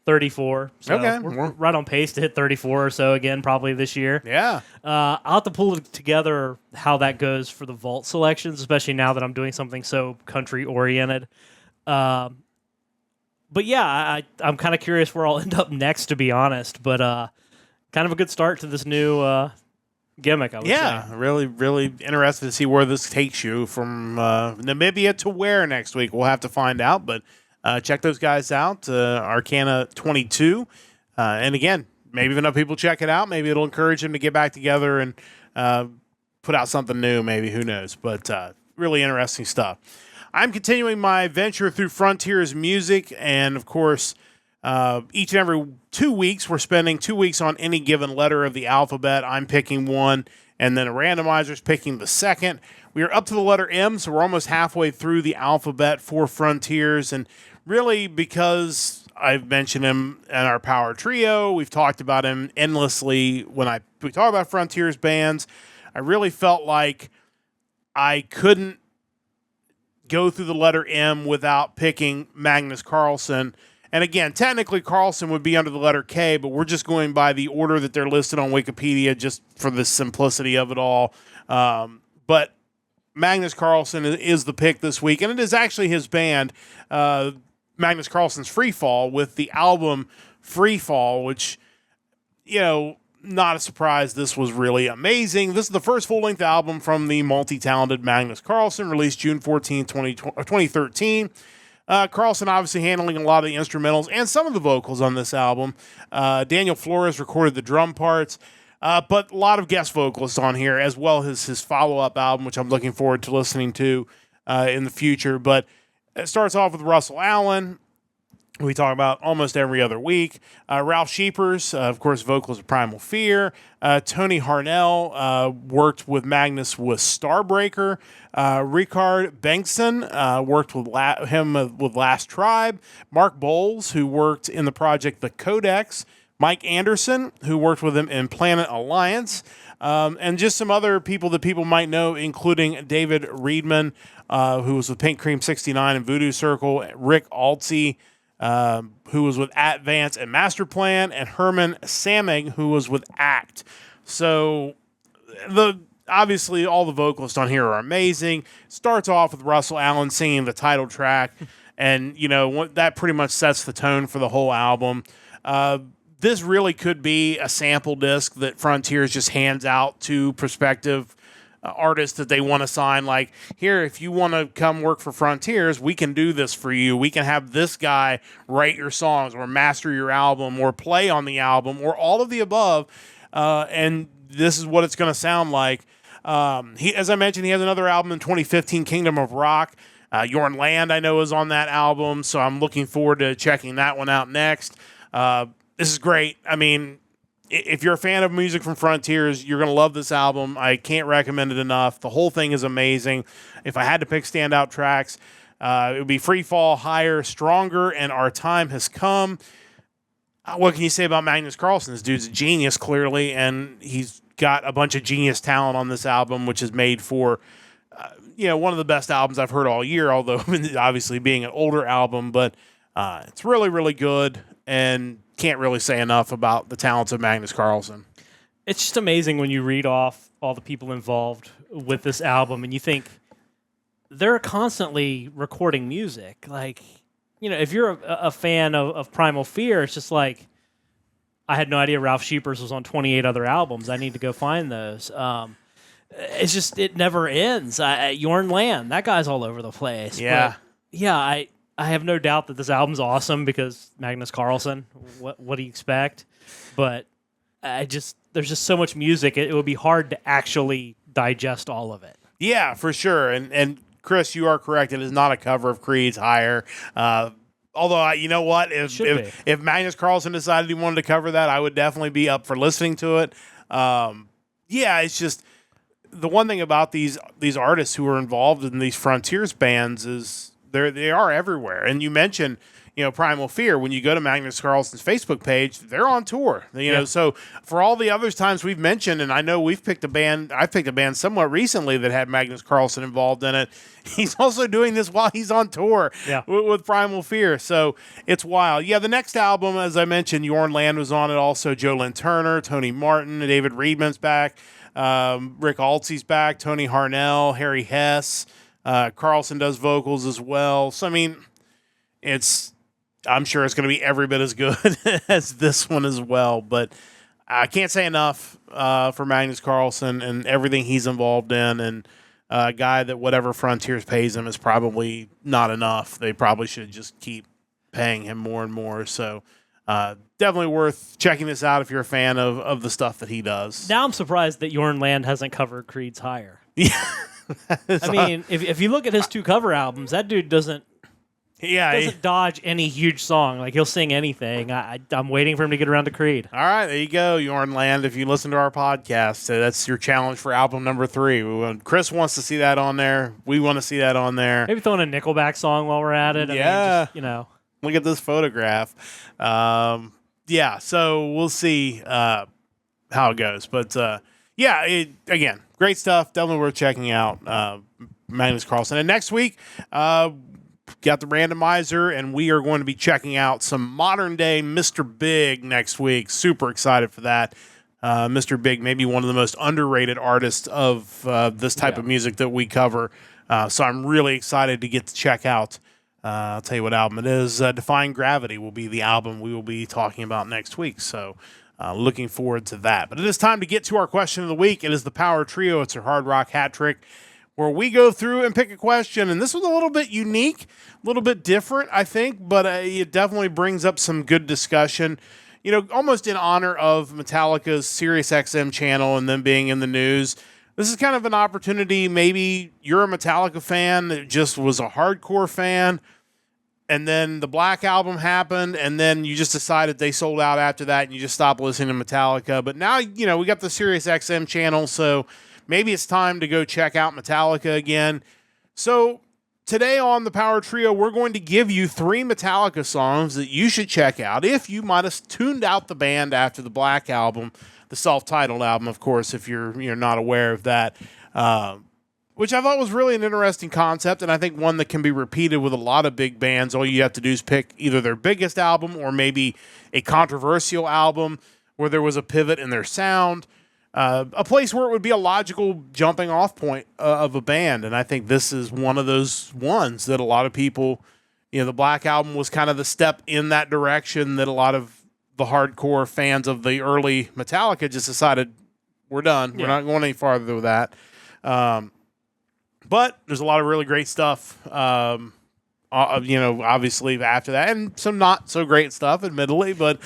34. So Okay. we're right on pace to hit 34 or so again, probably this year. Yeah. I'll have to pull together how that goes for the vault selections, especially now that I'm doing something so country-oriented. But yeah, I'm kind of curious where I'll end up next, to be honest. But kind of a good start to this new gimmick, I would say. Really, really interested to see where this takes you from Namibia to where next week. We'll have to find out, but check those guys out, Arcana 22. And again, maybe if enough people check it out, maybe it'll encourage them to get back together and put out something new, maybe, who knows. But really interesting stuff. I'm continuing my venture through Frontiers Music, and of course, each and every 2 weeks, we're spending 2 weeks on any given letter of the alphabet. I'm picking one, and then a randomizer's picking the second. We are up to the letter M, so we're almost halfway through the alphabet for Frontiers. And really, because I've mentioned him in our Power Trio, we've talked about him endlessly when we talk about Frontiers bands, I really felt like I couldn't go through the letter M without picking Magnus Karlsson. And again, technically Karlsson would be under the letter K, but we're just going by the order that they're listed on Wikipedia just for the simplicity of it all. But Magnus Karlsson is the pick this week, and it is actually his band, Magnus Karlsson's Freefall, with the album Freefall, which, not a surprise, this was really amazing. This is the first full-length album from the multi-talented Magnus Karlsson, released June 14, 2013. Karlsson obviously handling a lot of the instrumentals and some of the vocals on this album. Daniel Flores recorded the drum parts, but a lot of guest vocalists on here, as well as his follow-up album, which I'm looking forward to listening to in the future. But it starts off with Russell Allen, who we talk about almost every other week. Ralph Sheepers, of course, vocals of Primal Fear. Tony Harnell worked with Magnus with Starbreaker. Rikard Bengtsson worked with him with Last Tribe. Mark Bowles, who worked in the project The Codex. Mike Anderson, who worked with him in Planet Alliance. And just some other people that people might know, including David Reedman, who was with Pink Cream 69 and Voodoo Circle. Rick Altsey, who was with Advance and Master Plan, and Herman Samig, who was with ACT. So obviously all the vocalists on here are amazing. Starts off with Russell Allen singing the title track, and that pretty much sets the tone for the whole album. This really could be a sample disc that Frontiers just hands out to prospective artists that they want to sign. Like, here, if you want to come work for Frontiers, we can do this for you. We can have this guy write your songs or master your album or play on the album or all of the above. And this is what it's going to sound like. As I mentioned, he has another album in 2015, Kingdom of Rock. Jorn Land, I know, is on that album, so I'm looking forward to checking that one out next. This is great. I mean, if you're a fan of music from Frontiers, you're going to love this album. I can't recommend it enough. The whole thing is amazing. If I had to pick standout tracks, it would be Free Fall, Higher, Stronger, and Our Time Has Come. What can you say about Magnus Karlsson? This dude's a genius, clearly, and he's got a bunch of genius talent on this album, which is made for one of the best albums I've heard all year, although obviously being an older album, but it's really, really good, and can't really say enough about the talents of Magnus Karlsson. It's just amazing when you read off all the people involved with this album, and you think they're constantly recording music. Like, if you're a fan of Primal Fear, it's just like, I had no idea Ralph Sheepers was on 28 other albums. I need to go find those. It's just, it never ends. Jorn Land, that guy's all over the place. Yeah. But yeah, I have no doubt that this album's awesome because Magnus Karlsson, what do you expect? But there's just so much music, it would be hard to actually digest all of it. Yeah, for sure. And Chris, you are correct. It is not a cover of Creed's Higher. Although, you know what? If Magnus Karlsson decided he wanted to cover that, I would definitely be up for listening to it. It's just the one thing about these artists who are involved in these Frontiers bands is they are everywhere. And you mentioned, Primal Fear. When you go to Magnus Karlsson's Facebook page, they're on tour. So for all the other times we've mentioned, and I know I picked a band somewhat recently that had Magnus Karlsson involved in it. He's also doing this while he's on tour with Primal Fear. So it's wild. Yeah, the next album, as I mentioned, Jorn Land was on it. Also, Joe Lynn Turner, Tony Martin, David Reedman's back. Rick Altsey's back. Tony Harnell, Harry Hess. Karlsson does vocals as well. So, I mean, I'm sure it's going to be every bit as good as this one as well. But I can't say enough for Magnus Karlsson and everything he's involved in. And a guy that whatever Frontiers pays him is probably not enough. They probably should just keep paying him more and more. So definitely worth checking this out if you're a fan of the stuff that he does. Now I'm surprised that Jorn Land hasn't covered Creed's Higher. Yeah. I mean, if you look at his 2 cover albums, that dude doesn't dodge any huge song. Like, he'll sing anything. I'm waiting for him to get around to Creed. All right, there you go, Jorn Land. If you listen to our podcast, that's your challenge for album number 3. Chris wants to see that on there. We want to see that on there. Maybe throw in a Nickelback song while we're at it. Yeah. I mean, Look at this photograph. So we'll see how it goes. But, again, great stuff. Definitely worth checking out. Magnus Karlsson. And next week, got the randomizer, and we are going to be checking out some modern-day Mr. Big next week. Super excited for that. Mr. Big, maybe one of the most underrated artists of this type of music that we cover. So I'm really excited to get to check out. I'll tell you what album it is. Defying Gravity will be the album we will be talking about next week. So looking forward to that. But it is time to get to our question of the week. It is the Power Trio. It's our Hard Rock Hat Trick, where we go through and pick a question. And this was a little bit unique, a little bit different, I think, but it definitely brings up some good discussion. Almost in honor of Metallica's SiriusXM channel and them being in the news. This is kind of an opportunity. Maybe you're a Metallica fan that just was a hardcore fan, and then the Black Album happened, and then you just decided they sold out after that, and you just stopped listening to Metallica. But now, we got the SiriusXM channel, so maybe it's time to go check out Metallica again. So today on the Power Trio, we're going to give you 3 Metallica songs that you should check out if you might have tuned out the band after the Black Album, the self-titled album, of course, if you're not aware of that, which I thought was really an interesting concept, and I think one that can be repeated with a lot of big bands. All you have to do is pick either their biggest album or maybe a controversial album where there was a pivot in their sound. A place where it would be a logical jumping off point of a band. And I think this is one of those ones that a lot of people, the Black Album was kind of the step in that direction that a lot of the hardcore fans of the early Metallica just decided we're done. Yeah. We're not going any farther with that. But there's a lot of really great stuff, obviously after that, and some not so great stuff, admittedly, but,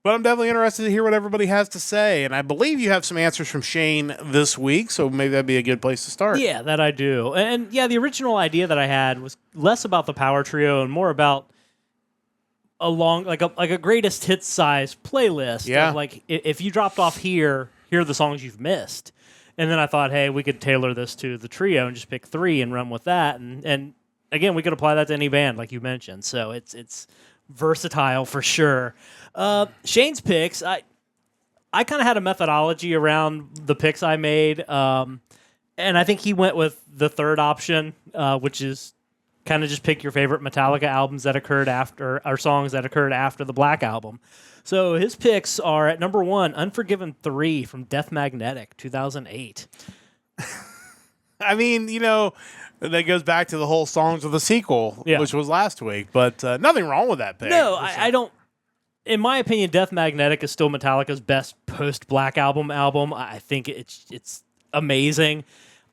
But I'm definitely interested to hear what everybody has to say. And I believe you have some answers from Shane this week, so maybe that'd be a good place to start. Yeah, that I do. And yeah, the original idea that I had was less about the power trio and more about like a greatest hits size playlist. Yeah. Of like if you dropped off here are the songs you've missed. And then I thought, hey, we could tailor this to the trio and just pick 3 and run with that. And again, we could apply that to any band, like you mentioned. So it's versatile for sure. Shane's picks, I kind of had a methodology around the picks I made, and I think he went with the third option, which is kind of just pick your favorite Metallica albums that occurred after, or songs that occurred after the Black Album. So his picks are at number 1, Unforgiven 3 from Death Magnetic, 2008. I mean, that goes back to the whole songs of the sequel, which was last week. But nothing wrong with that pick. No, I don't. In my opinion, Death Magnetic is still Metallica's best post-Black Album. I think it's amazing.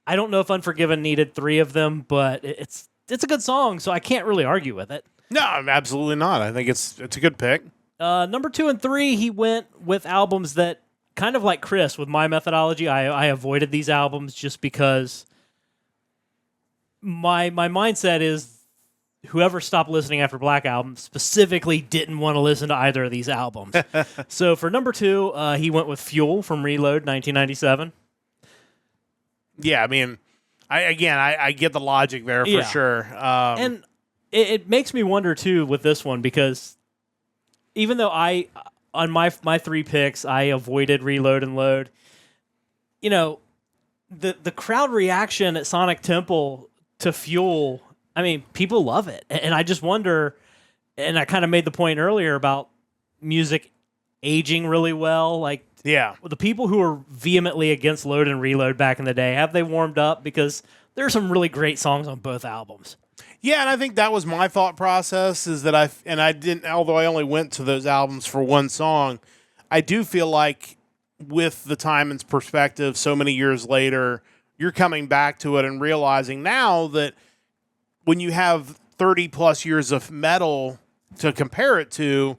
I don't know if Unforgiven needed 3 of them, but it's a good song, so I can't really argue with it. No, absolutely not. I think it's a good pick. Number 2 and 3, he went with albums that, kind of like Chris, with my methodology, I avoided these albums just because my mindset is whoever stopped listening after Black Album specifically didn't want to listen to either of these albums. So for number 2, he went with Fuel from Reload, 1997. Yeah, I mean, I get the logic there for sure. And it makes me wonder, too, with this one, because even though on my 3 picks, I avoided Reload and Load, the crowd reaction at Sonic Temple to Fuel, I mean, people love it. And I just wonder, and I kind of made the point earlier about music aging really well. Like, the people who were vehemently against Load and Reload back in the day, have they warmed up? Because there are some really great songs on both albums. Yeah, and I think that was my thought process, is that although I only went to those albums for one song, I do feel like with the time and perspective so many years later, you're coming back to it and realizing now that when you have 30 plus years of metal to compare it to,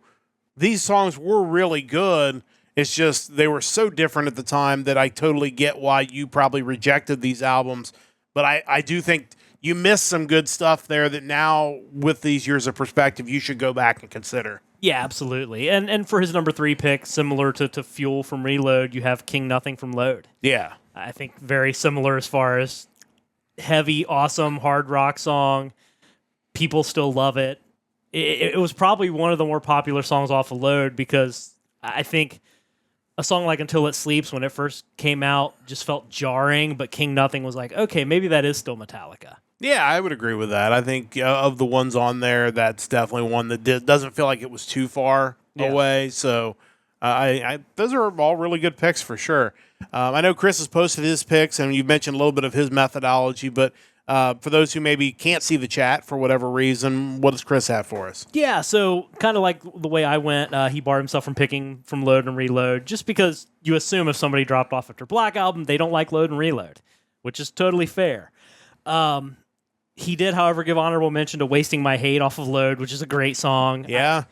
these songs were really good. It's just they were so different at the time that I totally get why you probably rejected these albums. But I do think you missed some good stuff there that now, with these years of perspective, you should go back and consider. Yeah, absolutely. And for his number 3 pick, similar to Fuel from Reload, you have King Nothing from Load. Yeah. I think very similar as far as heavy, awesome, hard rock song. People still love it. It was probably one of the more popular songs off of Load, because I think a song like Until It Sleeps, when it first came out, just felt jarring, but King Nothing was like, okay, maybe that is still Metallica. Yeah, I would agree with that. I think of the ones on there, that's definitely one that doesn't feel like it was too far away. So those are all really good picks for sure. I know Chris has posted his picks, and you mentioned a little bit of his methodology, but for those who maybe can't see the chat for whatever reason, what does Chris have for us? Yeah, so kind of like the way I went, he barred himself from picking from Load and Reload, just because you assume if somebody dropped off after Black Album, they don't like Load and Reload, which is totally fair. He did, however, give honorable mention to Wasting My Hate off of Load, which is a great song. Yeah.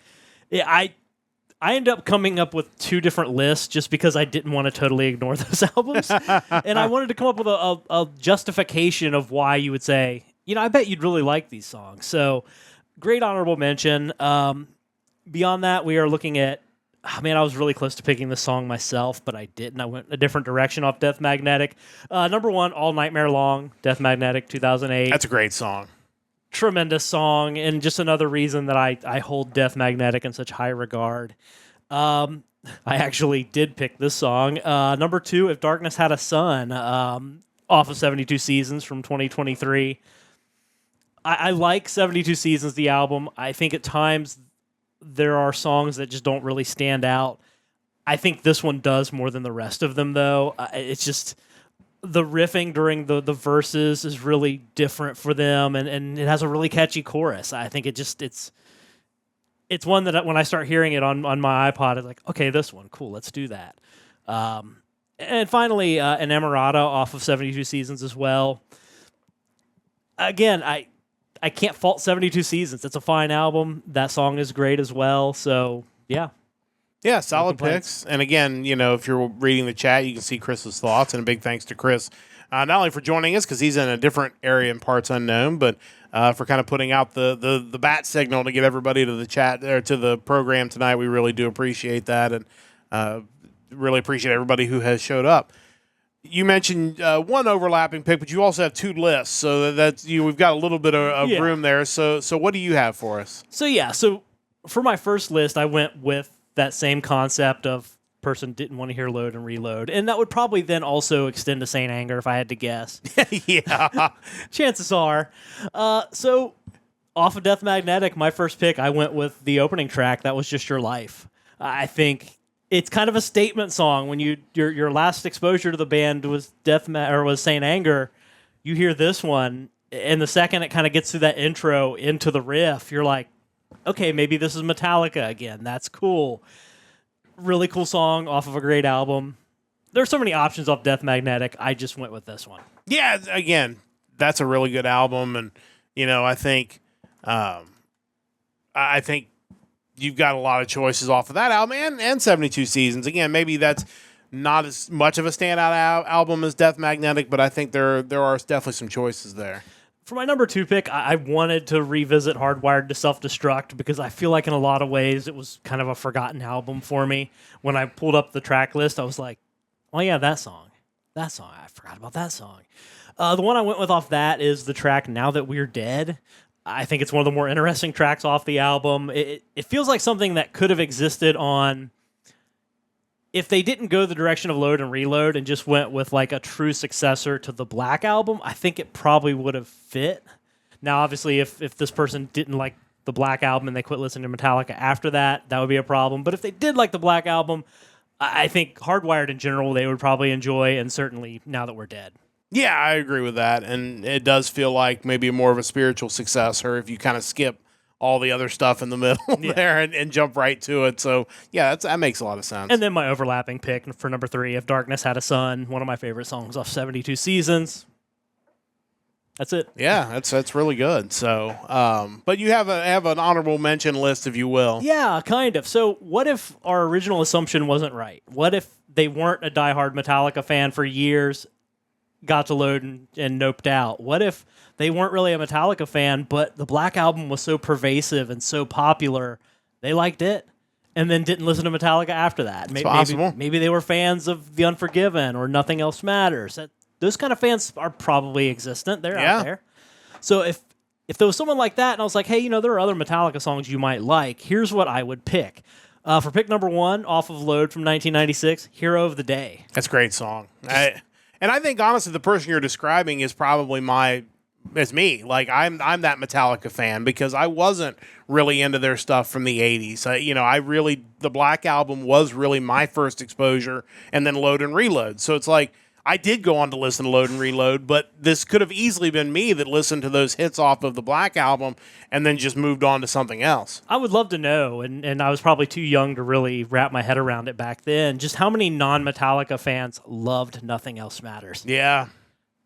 I ended up coming up with 2 different lists just because I didn't want to totally ignore those albums. And I wanted to come up with a justification of why you would say, I bet you'd really like these songs. So, great honorable mention. Beyond that, we are looking at, I was really close to picking this song myself, but I didn't. I went a different direction off Death Magnetic. Number 1, All Nightmare Long, Death Magnetic, 2008. That's a great song. Tremendous song, and just another reason that I hold Death Magnetic in such high regard. I actually did pick this song. Number 2, If Darkness Had a Sun, off of 72 Seasons from 2023. I like 72 Seasons, the album. I think at times there are songs that just don't really stand out. I think this one does more than the rest of them, though. It's just the riffing during the verses is really different for them, and it has a really catchy chorus. I think it's one that when I start hearing it on my iPod, it's like, okay, this one, cool, let's do that. And finally, Enamorada off of 72 Seasons as well. Again, I can't fault 72 Seasons. It's a fine album. That song is great as well. So, yeah. Yeah, solid complaints. picks. And again, if you're reading the chat, you can see Chris's thoughts. And a big thanks to Chris, not only for joining us because he's in a different area in parts unknown, but for kind of putting out the bat signal to get everybody to the chat or to the program tonight. We really do appreciate that, and really appreciate everybody who has showed up. You mentioned one overlapping pick, but you also have two lists, so that's we've got a little bit of room there. So what do you have for us? So for my first list, I went with that same concept of person didn't want to hear Load and Reload, and that would probably then also extend to Saint Anger if I had to guess. Yeah, Chances are. So off of Death Magnetic, my first pick, I went with the opening track. That was Just Your Life. I think it's kind of a statement song. When your last exposure to the band was was Saint Anger, you hear this one, and the second it kind of gets through that intro into the riff, you're like, okay, maybe this is Metallica again. That's cool. Really cool song off of a great album. There's so many options off Death Magnetic. I just went with this one. Yeah, again, that's a really good album, and I think you've got a lot of choices off of that album and 72 Seasons. Again, maybe that's not as much of a standout album as Death Magnetic, but I think there are definitely some choices there. For my number 2 pick, I wanted to revisit Hardwired to Self-Destruct because I feel like in a lot of ways it was kind of a forgotten album for me. When I pulled up the track list, I was like, oh yeah, that song. I forgot about that song. The one I went with off that is the track Now That We're Dead. I think it's one of the more interesting tracks off the album. It feels like something that could have existed on... If they didn't go the direction of Load and Reload and just went with like a true successor to the Black Album, I think it probably would have fit. Now, obviously, if this person didn't like the Black Album and they quit listening to Metallica after that, that would be a problem. But if they did like the Black Album, I think Hardwired in general they would probably enjoy, and certainly Now That We're Dead. Yeah, I agree with that. And it does feel like maybe more of a spiritual successor if you kind of skip all the other stuff in the middle there and jump right to it. So, yeah, that makes a lot of sense. And then my overlapping pick for number 3, If Darkness Had a Sun, one of my favorite songs off 72 Seasons. That's it. Yeah, that's really good. So, but you have an honorable mention list, if you will. Yeah, kind of. So what if our original assumption wasn't right? What if they weren't a diehard Metallica fan for years, got to Load and noped out? What if they weren't really a Metallica fan, but the Black Album was so pervasive and so popular, they liked it, and then didn't listen to Metallica after that? It's possible. Maybe they were fans of The Unforgiven or Nothing Else Matters. Those kind of fans are probably existent. They're out there. So if there was someone like that, and I was like, hey, there are other Metallica songs you might like, here's what I would pick. For pick number 1, off of Load from 1996, Hero of the Day. That's a great song. And I think, honestly, the person you're describing is probably it's me. Like, I'm that Metallica fan because I wasn't really into their stuff from the 80s. The Black Album was really my first exposure, and then Load and Reload. So it's like, I did go on to listen to Load and Reload, but this could have easily been me that listened to those hits off of the Black Album and then just moved on to something else. I would love to know, and I was probably too young to really wrap my head around it back then, just how many non-Metallica fans loved Nothing Else Matters. Yeah.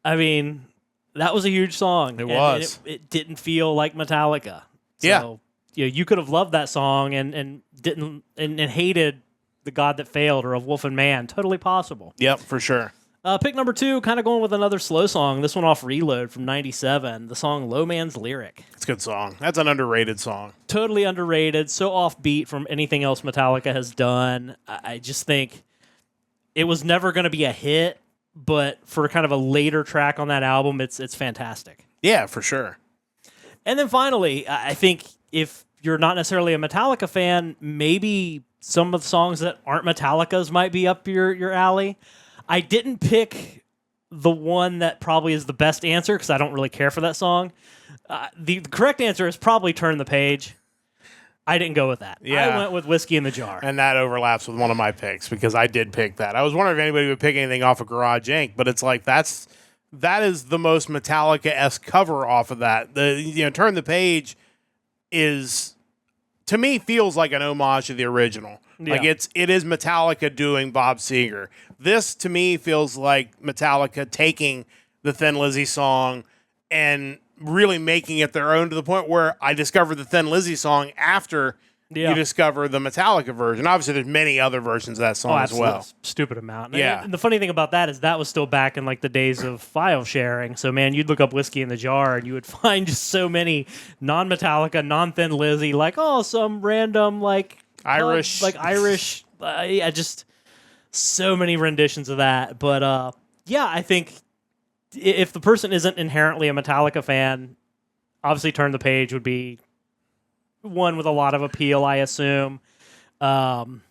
I mean, that was a huge song. It was. It didn't feel like Metallica. So, you could have loved that song and didn't and hated The God That Failed or Of Wolf and Man. Totally possible. Yep, for sure. Pick number 2, kind of going with another slow song. This one off Reload from 97, the song Low Man's Lyric. It's a good song. That's an underrated song. Totally underrated, so offbeat from anything else Metallica has done. I just think it was never going to be a hit, but for kind of a later track on that album, it's fantastic. Yeah, for sure. And then finally, I think if you're not necessarily a Metallica fan, maybe some of the songs that aren't Metallica's might be up your alley. I didn't pick the one that probably is the best answer because I don't really care for that song. The correct answer is probably Turn the Page. I didn't go with that. Yeah. I went with Whiskey in the Jar. And that overlaps with one of my picks because I did pick that. I was wondering if anybody would pick anything off of Garage Inc., but it's like that is the most Metallica-esque cover off of that. Turn the Page is, to me, feels like an homage to the original. Yeah. Like it is Metallica doing Bob Seger. This to me feels like Metallica taking the Thin Lizzy song and really making it their own to the point where I discovered the Thin Lizzy song after Yeah. you discover the Metallica version. Obviously, there's many other versions of that song as absolutely. well. Stupid amount. Yeah. And the funny thing about that is that was still back in like the days of file sharing. So man, you'd look up Whiskey in the Jar and you would find just so many non-Metallica, non-Thin Lizzy, like some random like Irish, yeah, just so many renditions of that. But yeah, I think if the person isn't inherently a Metallica fan, obviously Turn the Page would be one with a lot of appeal, I assume. And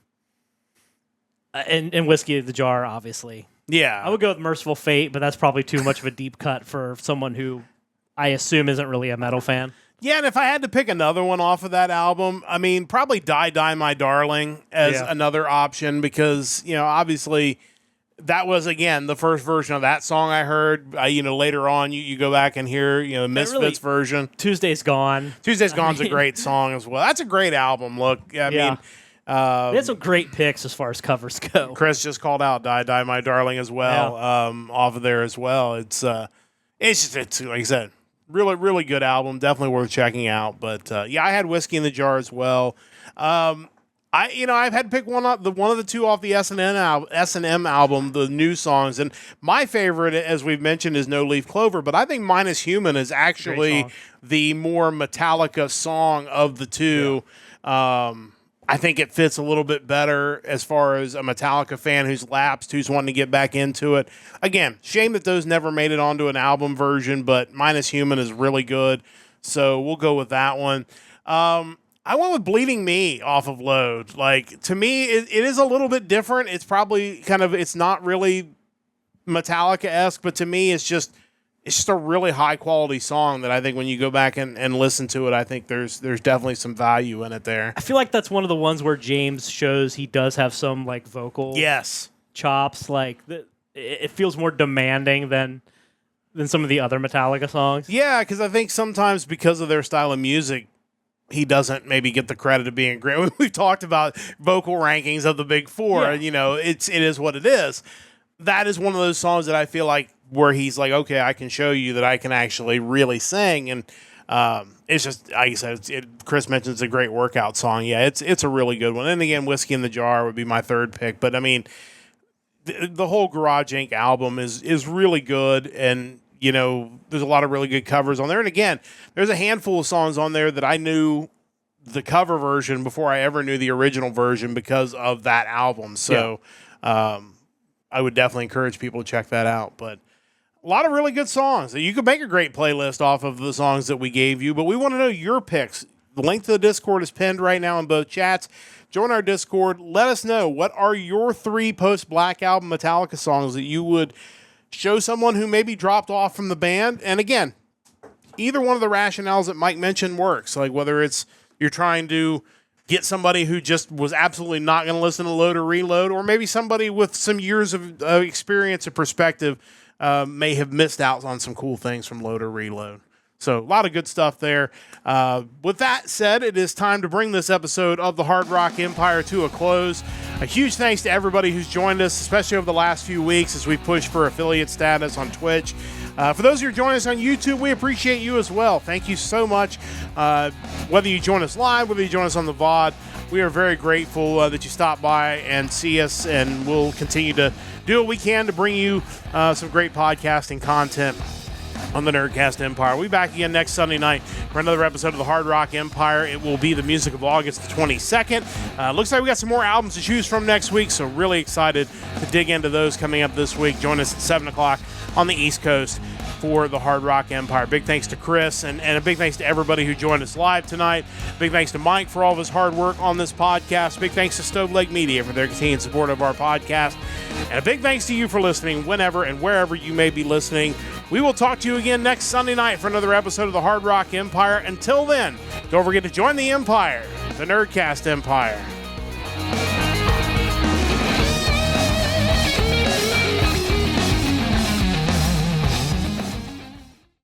Whiskey in the Jar, obviously. Yeah. I would go with Merciful Fate, but that's probably too much of a deep cut for someone who I assume isn't really a metal fan. Yeah, and if I had to pick another one off of that album, I mean, probably Die, Die, My Darling as another option because, obviously that was, again, the first version of that song I heard. Later on, you go back and hear, Misfits version. Tuesday's Gone. Tuesday's Gone's a great song as well. That's a great album. Look, I mean... they had some great picks as far as covers go. Chris just called out Die, Die, My Darling as well, off of there as well. It's like I said, really, really good album. Definitely worth checking out. But, I had Whiskey in the Jar as well. I've had to pick one of the two off the S&M album, the new songs, and my favorite, as we've mentioned, is No Leaf Clover. But I think Minus Human is actually the more Metallica song of the two. Yeah. I think it fits a little bit better as far as a Metallica fan who's lapsed, who's wanting to get back into it. Again, shame that those never made it onto an album version, but Minus Human is really good, so we'll go with that one. I went with Bleeding Me off of Load. Like, to me, it is a little bit different. It's probably it's not really Metallica-esque, but to me, it's just a really high-quality song that I think when you go back and listen to it, I think there's definitely some value in it there. I feel like that's one of the ones where James shows he does have some, like, vocal chops. Like, it feels more demanding than some of the other Metallica songs. Yeah, because I think sometimes because of their style of music, he doesn't maybe get the credit of being great. We've talked about vocal rankings of the Big Four, and it is what it is. That is one of those songs that I feel like where he's like, okay, I can show you that I can actually really sing, and it's just, like I said, Chris mentions it's a great workout song. Yeah, it's a really good one. And again, Whiskey in the Jar would be my third pick, but I mean, the whole Garage Inc. album is really good, and there's a lot of really good covers on there. And again, there's a handful of songs on there that I knew the cover version before I ever knew the original version because of that album. So I would definitely encourage people to check that out. But a lot of really good songs. You could make a great playlist off of the songs that we gave you, but we want to know your picks. The link to the Discord is pinned right now in both chats. Join our Discord. Let us know, what are your 3 post-Black Album Metallica songs that you would show someone who maybe dropped off from the band. And again, either one of the rationales that Mike mentioned works. Like whether it's you're trying to get somebody who just was absolutely not going to listen to Load or Reload, or maybe somebody with some years of experience or perspective may have missed out on some cool things from Load or Reload. So a lot of good stuff there. With that said, it is time to bring this episode of the Hard Rock Empire to a close. A huge thanks to everybody who's joined us, especially over the last few weeks as we push for affiliate status on Twitch. For those who are joining us on YouTube, we appreciate you as well. Thank you so much. Whether you join us live, whether you join us on the VOD, we are very grateful that you stop by and see us, and we'll continue to do what we can to bring you some great podcasting content on the Nerdcast Empire. We'll be back again next Sunday night for another episode of the Hard Rock Empire. It will be the music of August the 22nd. Looks like we got some more albums to choose from next week, so really excited to dig into those coming up this week. Join us at 7 o'clock on the East Coast for the Hard Rock Empire. Big thanks to Chris, and a big thanks to everybody who joined us live tonight. Big thanks to Mike for all of his hard work on this podcast. Big thanks to Stove Lake Media for their continued support of our podcast. And a big thanks to you for listening whenever and wherever you may be listening. We will talk to you again next Sunday night for another episode of the Hard Rock Empire. Until then, don't forget to join the Empire, the Nerdcast Empire.